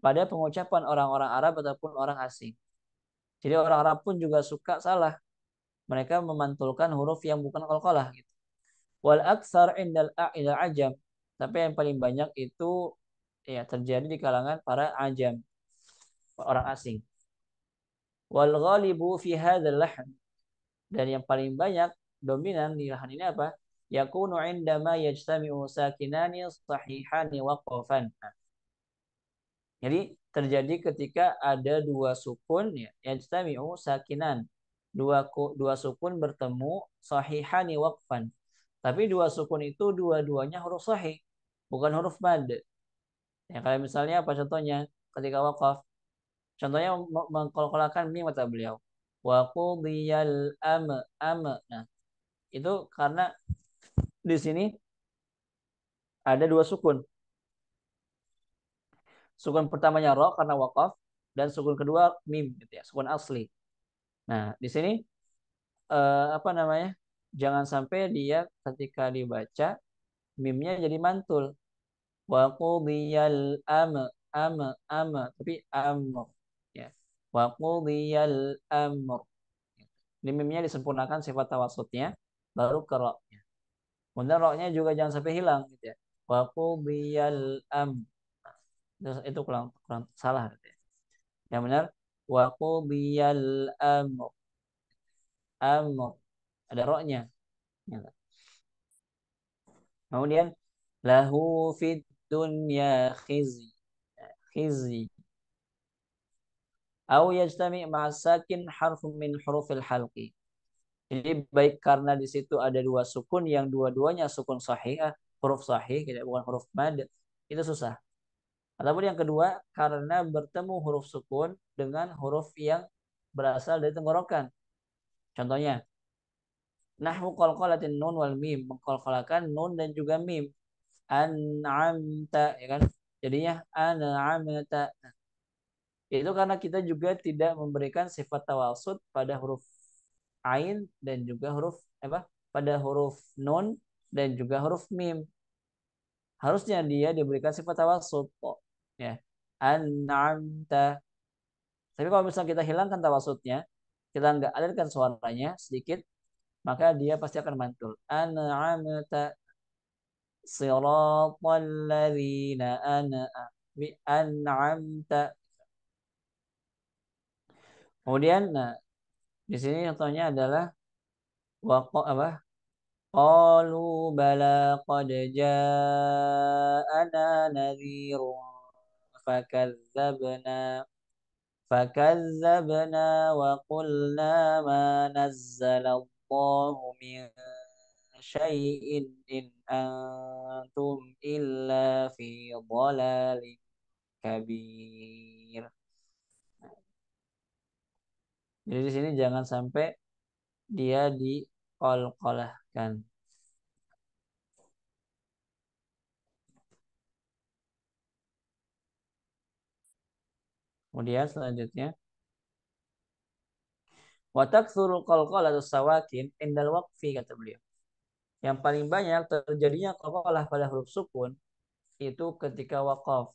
pada pengucapan orang-orang Arab ataupun orang asing. Jadi orang Arab pun juga suka salah. Mereka memantulkan huruf yang bukan qalqalah gitu. Wal aksar indal ajam. Tapi yang paling banyak itu ya terjadi di kalangan para ajam, orang asing. Wal ghalibu fi hadzal lahn. Dan yang paling banyak dominan di lahan ini apa? Yakunu indama yajtami'u sakinani sahihani waqafan. Nah, jadi terjadi ketika ada dua sukun ya, yajtami'u sakinan. Dua sukun bertemu sahihani waqfan. Tapi dua sukun itu dua-duanya huruf sahih, bukan huruf mad. Ya, kayak misalnya apa contohnya? Ketika waqaf. Contohnya mengkolkolakan mim kata beliau. Wa qudiyal am. Nah, itu karena di sini ada dua sukun. Sukun pertamanya ro karena waqaf dan sukun kedua mim gitu ya, sukun asli. Nah, di sini apa namanya? Jangan sampai dia ketika dibaca mimnya jadi mantul. Wa qudiyal am tapi amr ya. Wa qudiyal amr. Di mimnya disempurnakan sifat tawasudnya baru ke ro-nya. Kemudian ro-nya juga jangan sampai hilang gitu ya. Wa qudiyal am. Itu kurang kurang salah gitu ya. Yang benar wa qudiyal amr. Amr. Ada ro-nya. Ya. Kemudian lahu fid dunya khizi. Khizi. Au yajtami' ma'asakin harfun min hurufil halqi. Jadi baik karena di situ ada dua sukun yang dua-duanya sukun sahih, huruf sahih, tidak bukan huruf mad, itu susah. Ataupun yang kedua karena bertemu huruf sukun dengan huruf yang berasal dari tenggorokan. Contohnya, nahwu qalqalatin nun wal mim, mengqalqalakan nun dan juga mim. An'amta, ya kan? Jadinya an'amta. Itu karena kita juga tidak memberikan sifat tawasud pada huruf ain dan juga huruf apa? Pada huruf nun dan juga huruf mim. Harusnya dia diberikan sifat tawassut. Ya. An'amta. Tapi kalau misalnya kita hilangkan tawassutnya, kita nggak alirkan suaranya sedikit, maka dia pasti akan mantul. An'amta siratal ladzina an'amta. Kemudian, nah, di sini contohnya adalah waqa apa? Qalu bala qad ja'ana nadhirun fakadzabna wa qulna ma nazzalallahu min syai'in in antum illa fi dhalalin kabir. Jadi di sini jangan sampai dia diqalqalahkan. Kemudian selanjutnya wa takthurul qalqalatu sawakin indal waqfi kata beliau. Yang paling banyak terjadinya qalqalah pada huruf sukun itu ketika waqaf.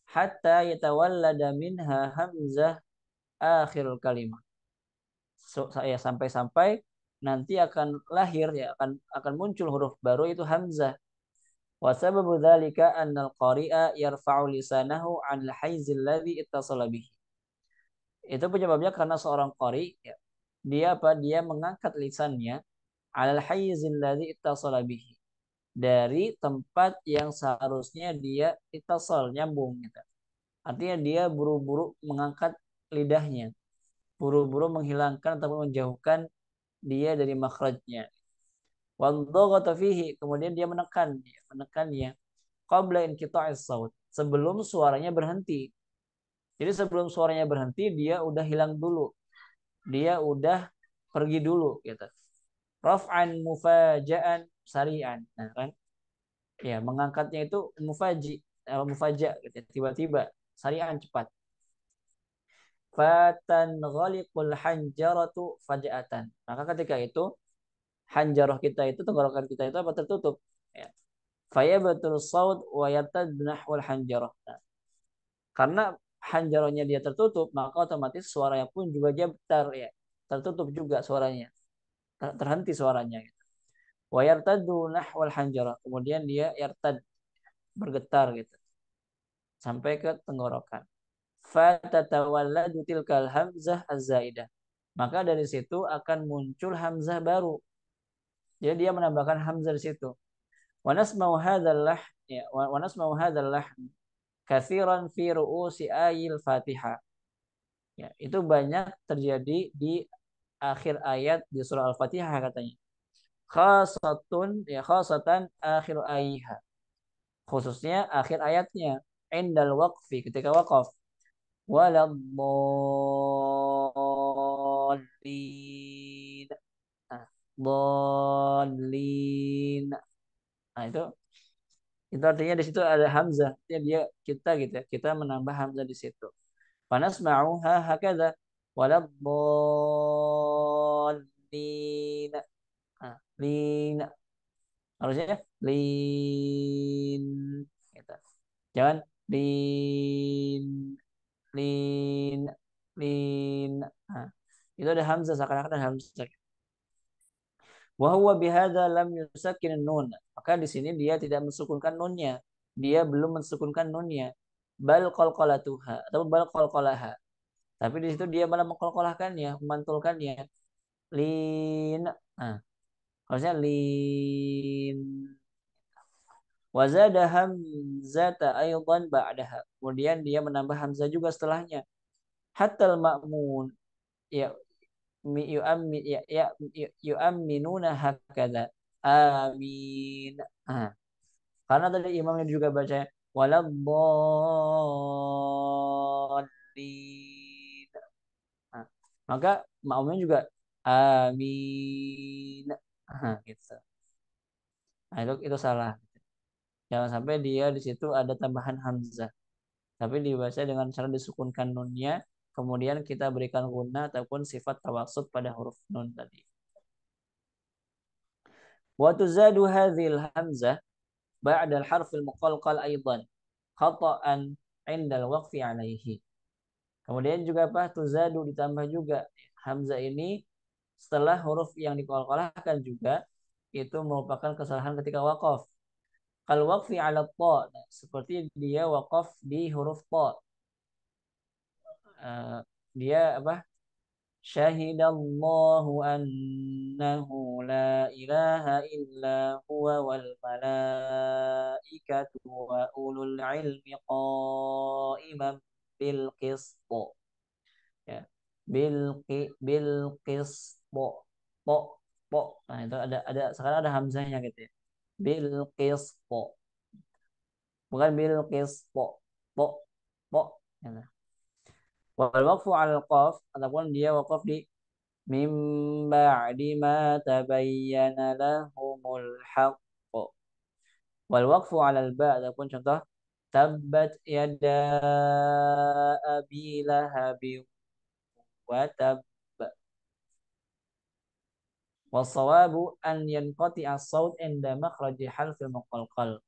Hatta yatawallada minha hamzah akhirul kalimah. Saya sampai-sampai nanti akan lahir ya akan muncul huruf baru itu hamzah. Wa sababu dzalika annal qari'a yarfa'u lisanahu 'anil haizil ladzi ittasala bihi. Itu penyebabnya karena seorang qari ya, dia mengangkat lisannya 'alal haizil ladzi ittasala bihi dari tempat yang seharusnya dia ittasal nyambung gitu. Artinya dia buru-buru mengangkat lidahnya, buru-buru menghilangkan atau menjauhkan dia dari makhrajnya. Wadhaghata fihi, kemudian dia menekannya qabla inqita'is saut, sebelum suaranya berhenti. Jadi sebelum suaranya berhenti dia udah hilang dulu. Dia udah pergi dulu gitu. Raf'an mufaja'an sari'an. Nah, kan? Ya, mengangkatnya itu mufaja gitu, tiba-tiba, sari'an cepat. Fatan ghaliqul hanjaratu faja'atan. Maka ketika itu hanjarah kita itu tenggorokan kita itu apa tertutup ya. Faya betul saud wa yatadnah wal hanjarah. Nah, karena hanjarahnya dia tertutup maka otomatis suaranya pun juga jabtar ya, tertutup juga suaranya, terhenti suaranya gitu. Wa yartaddu nahwal hanjarah, kemudian dia yartad bergetar gitu sampai ke tenggorokan. Fatatawalladu tilkal hamzah az-zaidah, maka dari situ akan muncul hamzah baru. Jadi dia menambahkan hamzah di situ. Wa nasma'u hadzal lah ya wa nasma'u hadzal lah katsiran fi ru'usi ayil Fatihah. Ya, itu banyak terjadi di akhir ayat di surah Al-Fatihah katanya. Khasatan akhir ayat. Khususnya akhir ayatnya. Indal waqfi ketika waqaf. Waladdallin. Nah, Dallin. Nah, itu artinya di situ ada hamzah. Artinya dia kita gitu ya. Kita menambah hamzah di situ. Fanasma'uha hakadha waladdallin. Nah, lin harusnya lin gitu. Jangan lin lin lin. Nah, itu ada hamzah seakan-akan ada hamzah. Wa huwa bihadza lam yusakkin nun. Maka di sini dia tidak mensukunkan nunnya. Dia belum mensukunkan nunnya. Bal qalqalatuha atau bal qalqalaha. Tapi di situ dia malah mengkolkolahkannya, memantulkannya. Lin. Nah, harusnya lin. Wazada hamzata aydan ba'daha. Kemudian dia menambah hamzah juga setelahnya. Hatta al-ma'mun ya yu'amminuna hakadha. Amin. Ah, karena tadi imamnya juga baca waladdallin. Ah, maka makmumnya juga amin. Ah, gitu. Nah, itu salah. Jangan sampai dia di situ ada tambahan hamzah. Tapi dibaca dengan cara disukunkan nunnya kemudian kita berikan guna ataupun sifat tawassut pada huruf nun tadi. Wa tuzadu hadhil hamzah ba'da al-harf al-muqalqal aidan khata'an 'inda al-waqfi 'alaihi. Kemudian juga apa? Tuzadu ditambah juga hamzah ini setelah huruf yang dikolkolahkan juga itu merupakan kesalahan ketika waqaf. Kal waqfi 'ala ta, nah, seperti dia waqaf di huruf ta. Dia apa? Syahidallahu annahu la ilaha illa huwa wal malaikatu wa ulul ilmi qa'iman bil qist. Ya. Bil qist. Po po. Nah, itu ada sekarang ada hamzahnya gitu ya. Bil qist. Bukan bil qist. Po po. Ya. Wal waqfu 'ala al-qaf ataupun dia waqaf di mim ba'di ma tabayyana lahumul haqq. Wal waqfu 'ala al-ba ataupun contoh tabbat yada abi lahabin wa tab. Wasawabu an yanqati as-saut inda makhraji harfil muqalqal.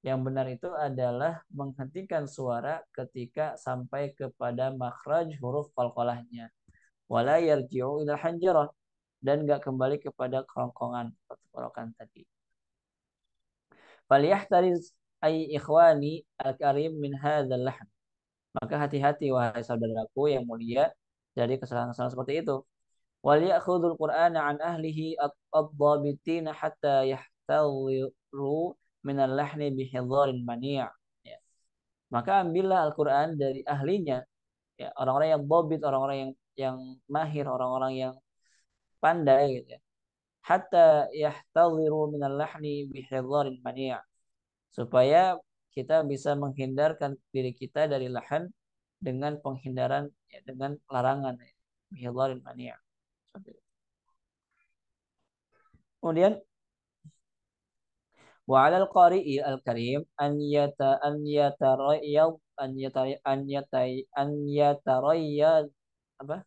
Yang benar itu adalah menghentikan suara ketika sampai kepada makhraj huruf qalqalahnya. Wala yarji'u ila hanjarah, dan enggak kembali kepada kerongkongan atau tenggorokan tadi. Falyahtariz ay ikhwani al-karim min hadzal lahn. Maka hati-hati wahai saudaraku yang mulia dari kesalahan-kesalahan seperti itu. Wal ya'khudul Qur'ana an ahlihi ad-dhabitin hatta yahtadhiru min al-lahni bihidharin mani'. Ya. Maka ambillah Al-Qur'an dari ahlinya, ya, orang-orang yang dhabit, orang-orang yang mahir, orang-orang yang pandai gitu ya. Hatta yahtadhiru min al-lahni bihidharin mani'. Supaya kita bisa menghindarkan diri kita dari lahan dengan penghindaran, ya, dengan larangan, ya. Bihidharin mani'. Kemudian wa 'alal qari'i al-karim an yatarayyad apa?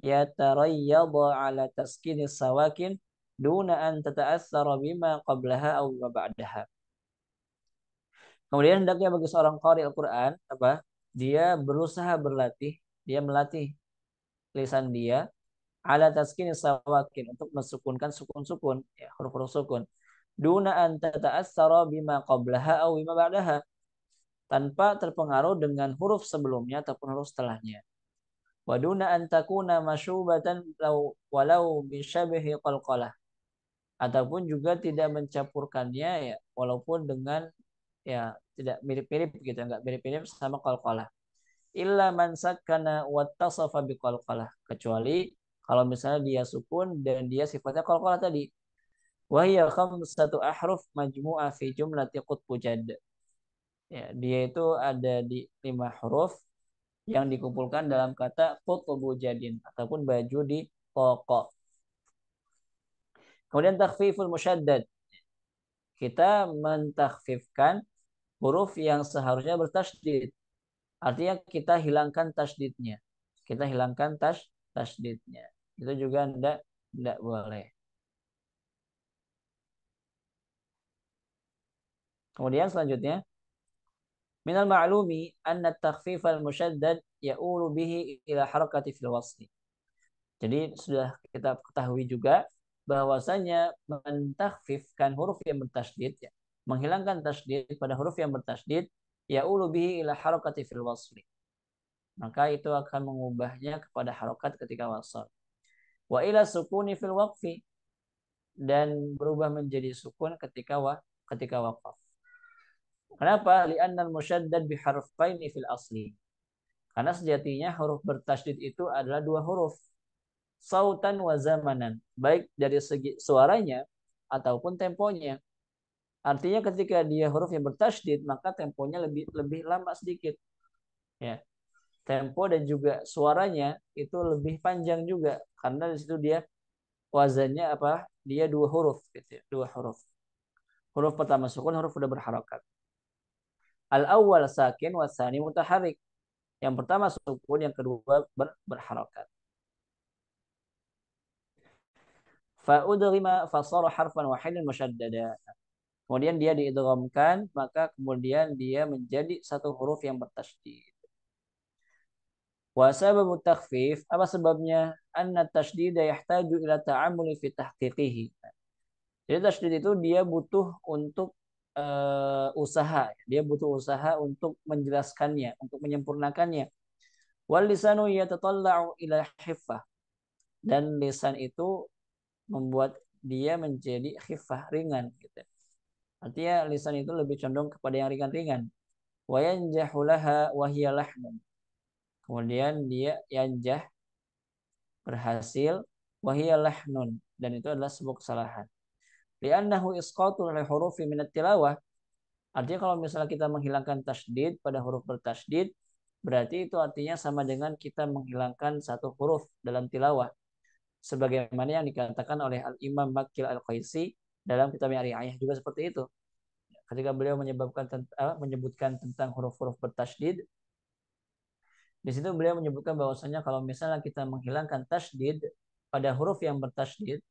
Yatarayyad 'ala taskinis sawakin duna an tata'assara bima qablaha aw ba'daha. Kemudian hendaknya bagi seorang qari Al-Qur'an apa? Dia berusaha berlatih, dia melatih lisan dia ala taskinis sawakin untuk mensukunkan sukun-sukun, ya, huruf-huruf sukun. Duna an tata'assara bima qablaha aw bima ba'daha, tanpa terpengaruh dengan huruf sebelumnya ataupun huruf setelahnya. Wa duna an takuna masyubatan walau bisyabhi qalqalah, ataupun juga tidak mencampurkannya, ya, walaupun dengan, ya, tidak mirip-mirip gitu, enggak mirip-mirip sama qalqalah. Illa man sakkana wattasafa biqalqalah, kecuali kalau misalnya dia sukun dan dia sifatnya qalqalah tadi. Wa hiya khamsatu ahruf majmu'ah fi jumlati qutbu jadd. Ya, dia itu ada di 5 huruf yang dikumpulkan dalam kata qutbu jadin ataupun baju di toko. Kemudian takhfiful musyaddad. Kita mentakhfifkan huruf yang seharusnya bertasydid. Artinya kita hilangkan tasydidnya. Kita hilangkan tasydidnya. Itu juga tidak boleh. Kemudian selanjutnya, minal ma'lumi anna takhfif al-musyaddad ya'ulu bihi ila harakati fil wasli. Jadi sudah kita ketahui juga bahwasanya mentakhfifkan huruf yang bertasydid, ya, menghilangkan tasydid pada huruf yang bertasydid, ya'ulu bihi ila harakati fil wasli. Maka itu akan mengubahnya kepada harokat ketika wasal. Wa ila sukuni fil waqfi, dan berubah menjadi sukun ketika waqaf. Kenapa? Li'annal musyaddad biharfaini fil asli. Karena sejatinya huruf bertasydid itu adalah 2 huruf. Sautan wa zamanan. Baik dari segi suaranya ataupun temponya. Artinya ketika dia huruf yang bertasydid, maka temponya lebih lama sedikit. Ya. Tempo dan juga suaranya itu lebih panjang juga. Karena di situ dia wazannya apa? Dia 2 huruf gitu ya. 2 huruf. Huruf pertama sukun, huruf udah berharakat. Al-awwal sakin wa tsani mutaharrik. Yang pertama sukun, yang kedua berharokat. Fa'udghima fasara harfan wahidan musyaddada. Kemudian dia diidghamkan, maka kemudian dia menjadi satu huruf yang bertasydid. Wa sababu takhfif, apa sebabnya? Anna tasydida yahtaju ila ta'ammuli fi tahqiqihi. Jadi tasydid itu dia butuh untuk usaha, dia butuh usaha untuk menjelaskannya, untuk menyempurnakannya. Wal lisanu yatatalla'u ila hiffah, dan lisan itu membuat dia menjadi khifah, ringan gitu. Artinya lisan itu lebih condong kepada yang ringan-ringan. Wa yanjahu laha wa hiya lahnun. Kemudian dia yanjah, berhasil, wa hiya lahnun, dan itu adalah sebuah kesalahan. Li'annahu isqatu li hurufi min at-tilawah. Artinya kalau misalnya kita menghilangkan tasydid pada huruf bertasydid, berarti itu artinya sama dengan kita menghilangkan satu huruf dalam tilawah. Sebagaimana yang dikatakan oleh Al-Imam Makil Al-Qaisi dalam kitab Ri'ayah juga seperti itu. Ketika beliau menyebutkan tentang huruf-huruf bertasydid, di situ beliau menyebutkan bahwasanya kalau misalnya kita menghilangkan tasydid pada huruf yang bertasydid,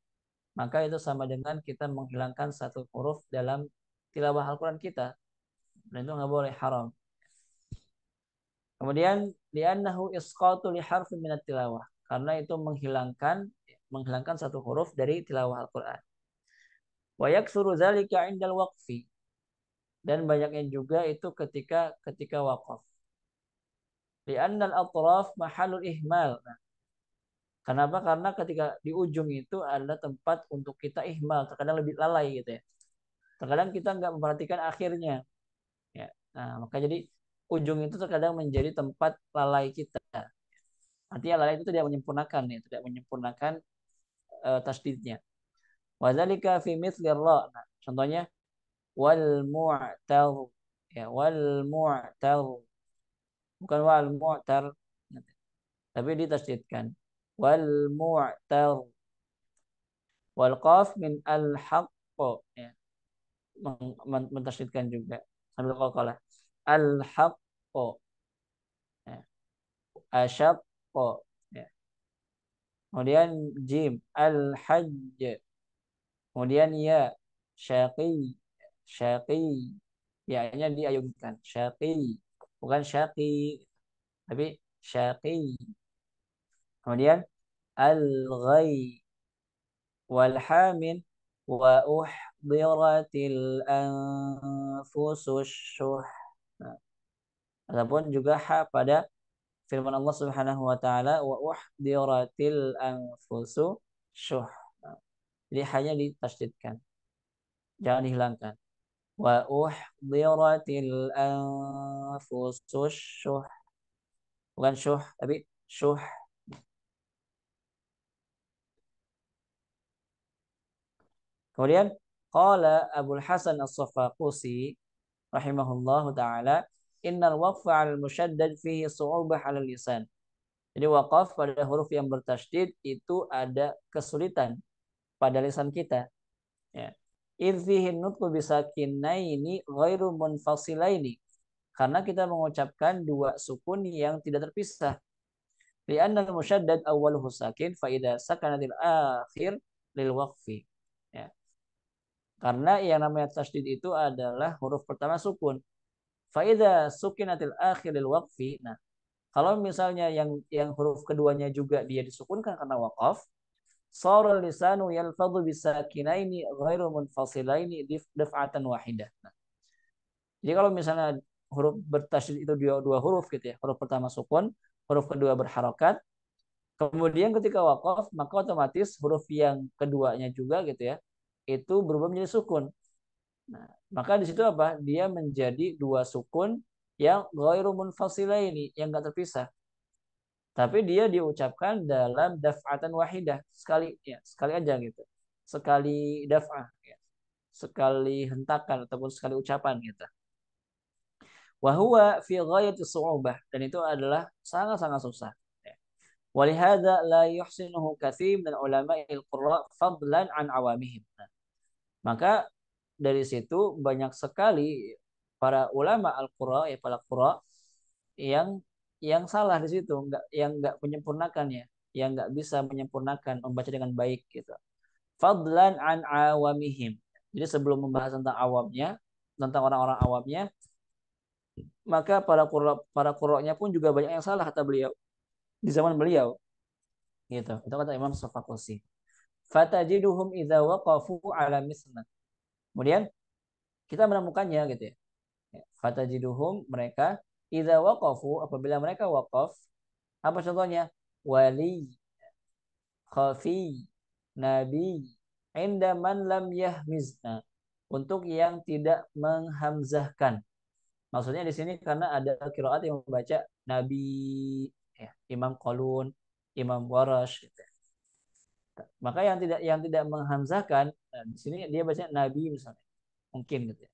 maka itu sama dengan kita menghilangkan satu huruf dalam tilawah Al-Quran kita. Dan itu nggak boleh, haram. Kemudian li'annahu isqatu li harfin minat tilawah, karena itu menghilangkan satu huruf dari tilawah Al-Quran. Wa yaksuru dzalika 'indal waqfi, dan banyaknya juga itu ketika waqaf. Li'annal atraf mahalul ihmal. Nah, kenapa? Karena ketika di ujung itu ada tempat untuk kita ihmal, terkadang lebih lalai gitu ya. Terkadang kita nggak memperhatikan akhirnya. Ya. Nah, maka jadi ujung itu terkadang menjadi tempat lalai kita. Artinya lalai itu tidak menyempurnakan, ya, tidak menyempurnakan tasdidnya. Wadzalika fi mithli ra. Nah, contohnya wal mu'tar, ya, wal mu'tar, bukan wal mu'tar, tapi ditasdidkan wal mu'tar. Wal qaf min al haqq, ya, mentasdidkan juga sambil qalqalah al haqq, ya, asyaq, ya. Kemudian jim al hajj, kemudian ya syaqi, syaqi, ya-nya diayunkan syaqi, bukan syaqi, tapi syaqi. Kemudian al ghai wal hamin wa uhdiratil anfusus syuh. Nah, ataupun juga ha pada firman Allah Subhanahu wa taala wa uhdiratil anfusu syuh. Nah, jadi hanya ditasydidkan, jangan dihilangkan. Wa uhdiratil anfusus syuh, bukan syuh tapi syuh. Kemudian qala Abul Hasan As-Safaqusi rahimahullahu taala, innal waqfa 'alal musyaddad fihi su'ubah 'alal lisan. Jadi waqaf pada huruf yang bertasydid itu ada kesulitan pada lisan kita, ya. Idh fihi nutqu bisakinaini ghairu munfasilaini, karena kita mengucapkan dua sukun yang tidak terpisah. Li'anna al-musyaddad awwaluhu sakin fa idza sakanatil akhir lil waqfi. Ya. Karena yang namanya tasydid itu adalah huruf pertama sukun. Fa idza sukinatil akhir lil waqfi. Nah, kalau misalnya yang huruf keduanya juga dia disukunkan karena waqaf, shara lisanu yalfadhu bisakinaini ghairu munfasilaini daf'atan wahidah. Nah, jadi kalau misalnya huruf bertasydid itu dua huruf gitu ya, huruf pertama sukun, huruf kedua berharokat, kemudian ketika waqaf maka otomatis huruf yang keduanya juga gitu ya, itu berubah menjadi sukun. Nah, maka di situ apa? Dia menjadi dua sukun yang ghairu munfasilaini, yang enggak terpisah. Tapi dia diucapkan dalam daf'atan wahidah, sekali ya, sekali aja gitu. Sekali daf'ah ya. Sekali hentakan ataupun sekali ucapan gitu. Wa huwa fi ghayati su'ubah, dan itu adalah sangat-sangat susah. Walihada la yuhsinuhu katsir min ulama'il qurra fadlan an awamihim. Nah, maka dari situ banyak sekali para ulama al-qurra, ya para qurra, yang yang salah di situ, yang nggak menyempurnakannya, yang nggak bisa menyempurnakan membaca dengan baik gitu. Fadlan an awamihim. Jadi sebelum membahas tentang awamnya, tentang orang-orang awamnya, maka para qurra'nya pun juga banyak yang salah kata beliau di zaman beliau gitu. Itu kata Imam Safakosi. Fatajiduhum idza waqafu ala misna. Kemudian kita menemukannya gitu ya. Fatajiduhum mereka idza waqafu apabila mereka waqaf, apa contohnya? Wali, khafi, nabi, inda man lam yahmizna. Untuk yang tidak menghamzahkan. Maksudnya di sini karena ada qiraat yang membaca nabi, ya, Imam Qalun, Imam Warash gitu. Maka yang tidak menghamzahkan, nah, di sini dia baca nabi misalnya. Mungkin gitu ya.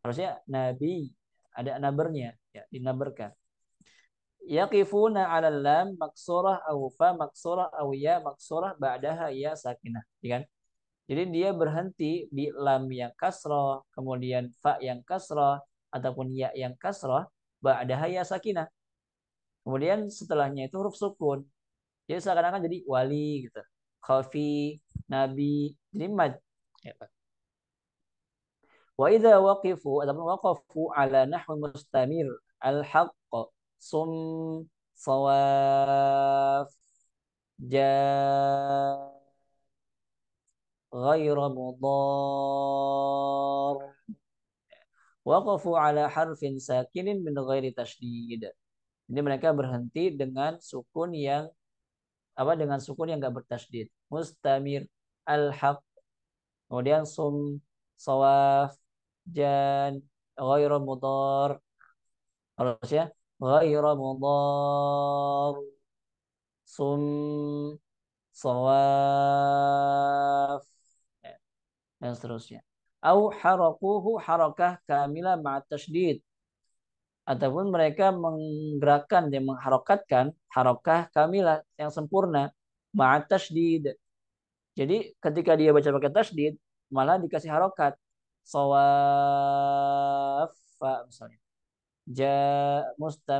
Harusnya nabi ada nabernya, ya, dinaberkan. Yaqifuna 'ala lam maksurah aw fa maksurah aw ya maksurah ba'daha ya sakinah, ya kan? Jadi dia berhenti di lam yang kasrah, kemudian fa yang kasrah ataupun ya yang kasrah ba'daha ya sakinah. Kemudian setelahnya itu huruf sukun. Jadi seakan-akan jadi wali gitu. Khafi, nabi, jadi mad. Ya, Pak. Wa idza waqifu ataupun waqafu ala nahwi mustamir al-haqq sum sawaf ja ghaira mudar waqafu ala harfin sakinin min ghairi tasydid. Jadi mereka berhenti dengan sukun yang dengan sukun yang enggak bertasydid. Mustamir al-haq, kemudian sum sawaf jan ghairu mudhar, harusnya ghairu mudhar sum sawaf, ya, dan seterusnya. Au harakuhu harakah kamilah ma'at tasydid, ataupun mereka menggerakkan dan mengharokatkan harakah kamilah yang sempurna ma'at tasydid. Jadi ketika dia baca pakai tasydid malah dikasih harokat. Sawafa misalnya. Ja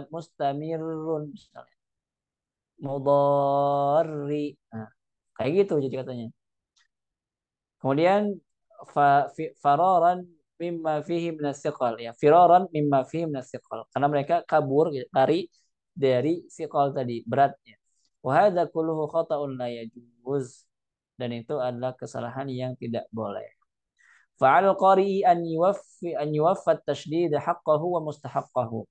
mustamirun misalnya. Mudhari. Nah, kayak gitu jadi katanya. Kemudian fararan mimma fihi minasiqal, ya. Firaran mimma fihi minasiqal. Karena mereka kabur gitu, lari dari siqal tadi, beratnya. Wa hadza kulluhu khata'un la yajuz. Dan itu adalah kesalahan yang tidak boleh. Fa'al qari'i an yuwaffat tasydid haqqahu wa mustahaqqahu.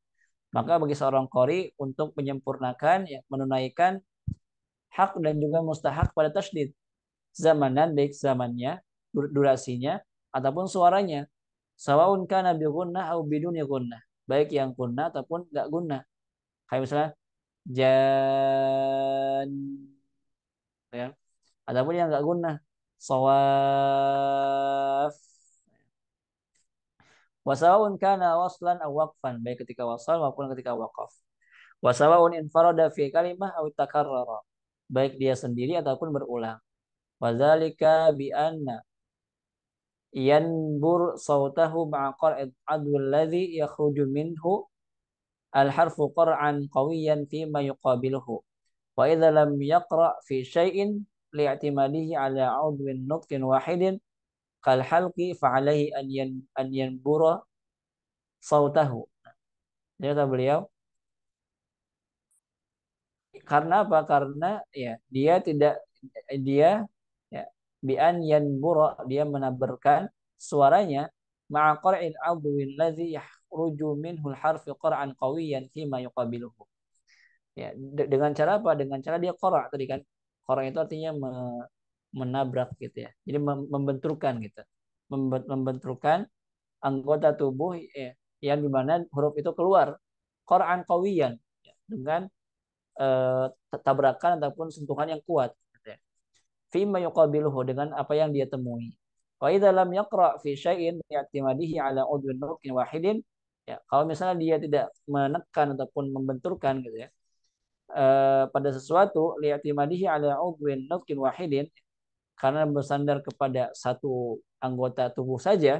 Maka bagi seorang qari untuk menyempurnakan, ya, menunaikan hak dan juga mustahak pada tasydid. Zamanan baik zamannya, durasinya ataupun suaranya. Sawaun kana bi gunnah au biduni gunnah. Baik yang gunnah ataupun enggak gunnah. Kayak misalnya jan, ya. Ataupun yang enggak gunnah. Sawaf. Wasawaun kana waslan aw waqfan, baik ketika wasal maupun ketika waqaf. Wasawaun infarada fi kalimah aw takarrara, baik dia sendiri ataupun berulang. Wadzalika bi anna yanbur sautahu ma'a qar'id adwi alladhi yakhruju minhu al-harfu qar'an qawiyan fi ma yuqabiluhu. Wa idza lam yaqra' fi syai'in li'timadihi ala 'udwin nutqin wahidin kal halqi fa alaihi an yanbura sautahu. Jadi kata beliau, karena apa? Karena ya dia ya bi'an yanbura, dia menaberkan suaranya ma'a qar'il adwin ladzi yakhruju minhu al-harfi qar'an qawiyan fi ma yuqabiluhu. Ya, dengan cara apa? Dengan cara dia qara' tadi kan. Qara' itu artinya menabrak gitu ya. Jadi membenturkan gitu. Membenturkan anggota tubuh, ya, yang dimana huruf itu keluar qar'an qawiyan, ya, dengan tabrakan ataupun sentuhan yang kuat gitu ya. Fima yuqabiluhu, dengan apa yang dia temui. Wa idza lam yaqra fi syai'in ya'timadihi ala udwin nutqin wahidin, ya, kalau misalnya dia tidak menekan ataupun membenturkan gitu ya, pada sesuatu li'timadihi ala udwin nutqin wahidin, karena bersandar kepada satu anggota tubuh saja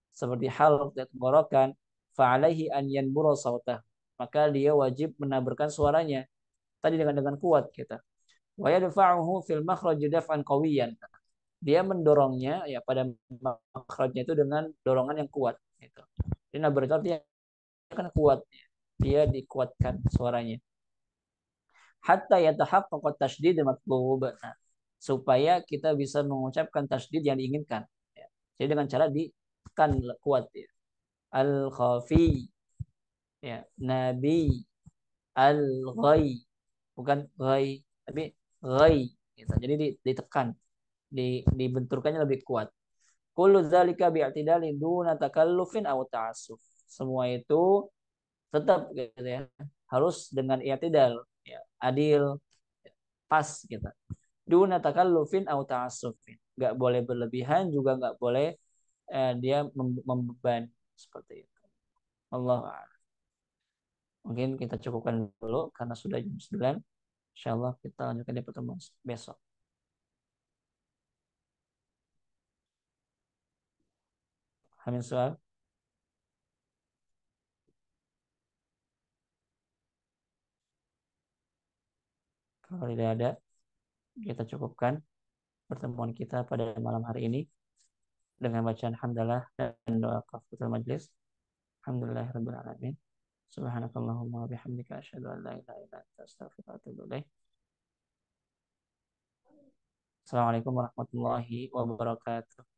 seperti hal dan tenggorokan, fa alaihi an yanbura sautah, maka dia wajib menaburkan suaranya tadi dengan kuat kita. Wa yadfa'uhu fil makhraj daf'an qawiyan. Dia mendorongnya ya pada makhrajnya itu dengan dorongan yang kuat gitu. Jadi nabar itu artinya kan kuat. Dia dikuatkan suaranya. Hatta yatahaqqaqa tasydid matlub. Nah, supaya kita bisa mengucapkan tasydid yang diinginkan. Ya. Jadi dengan cara ditekan kuat ya. Al-khafi ya, nabi al-ghai bukan ghai tapi ghai gitu. Jadi ditekan, dibenturkannya lebih kuat. Kullu dzalika bi'tidalin duna takallufin aw ta'assuf. Semua itu tetap gitu ya, harus dengan i'tidal ya, adil, pas gitu. Duna takallufin aw ta'assufin. Enggak boleh berlebihan juga enggak boleh dia membeban seperti itu. Allah. Mungkin kita cukupkan dulu karena sudah jam 9. Insyaallah kita lanjutkan di pertemuan besok. Amin soal. Kalau tidak ada, kita cukupkan pertemuan kita pada malam hari ini dengan bacaan hamdalah dan doa kafatul majlis. Alhamdulillahirabbil alamin. Subhanakallahumma wa bihamdika asyhadu an la ilaha illa anta astaghfiruka wa atubu ilaik. Assalamualaikum warahmatullahi wabarakatuh.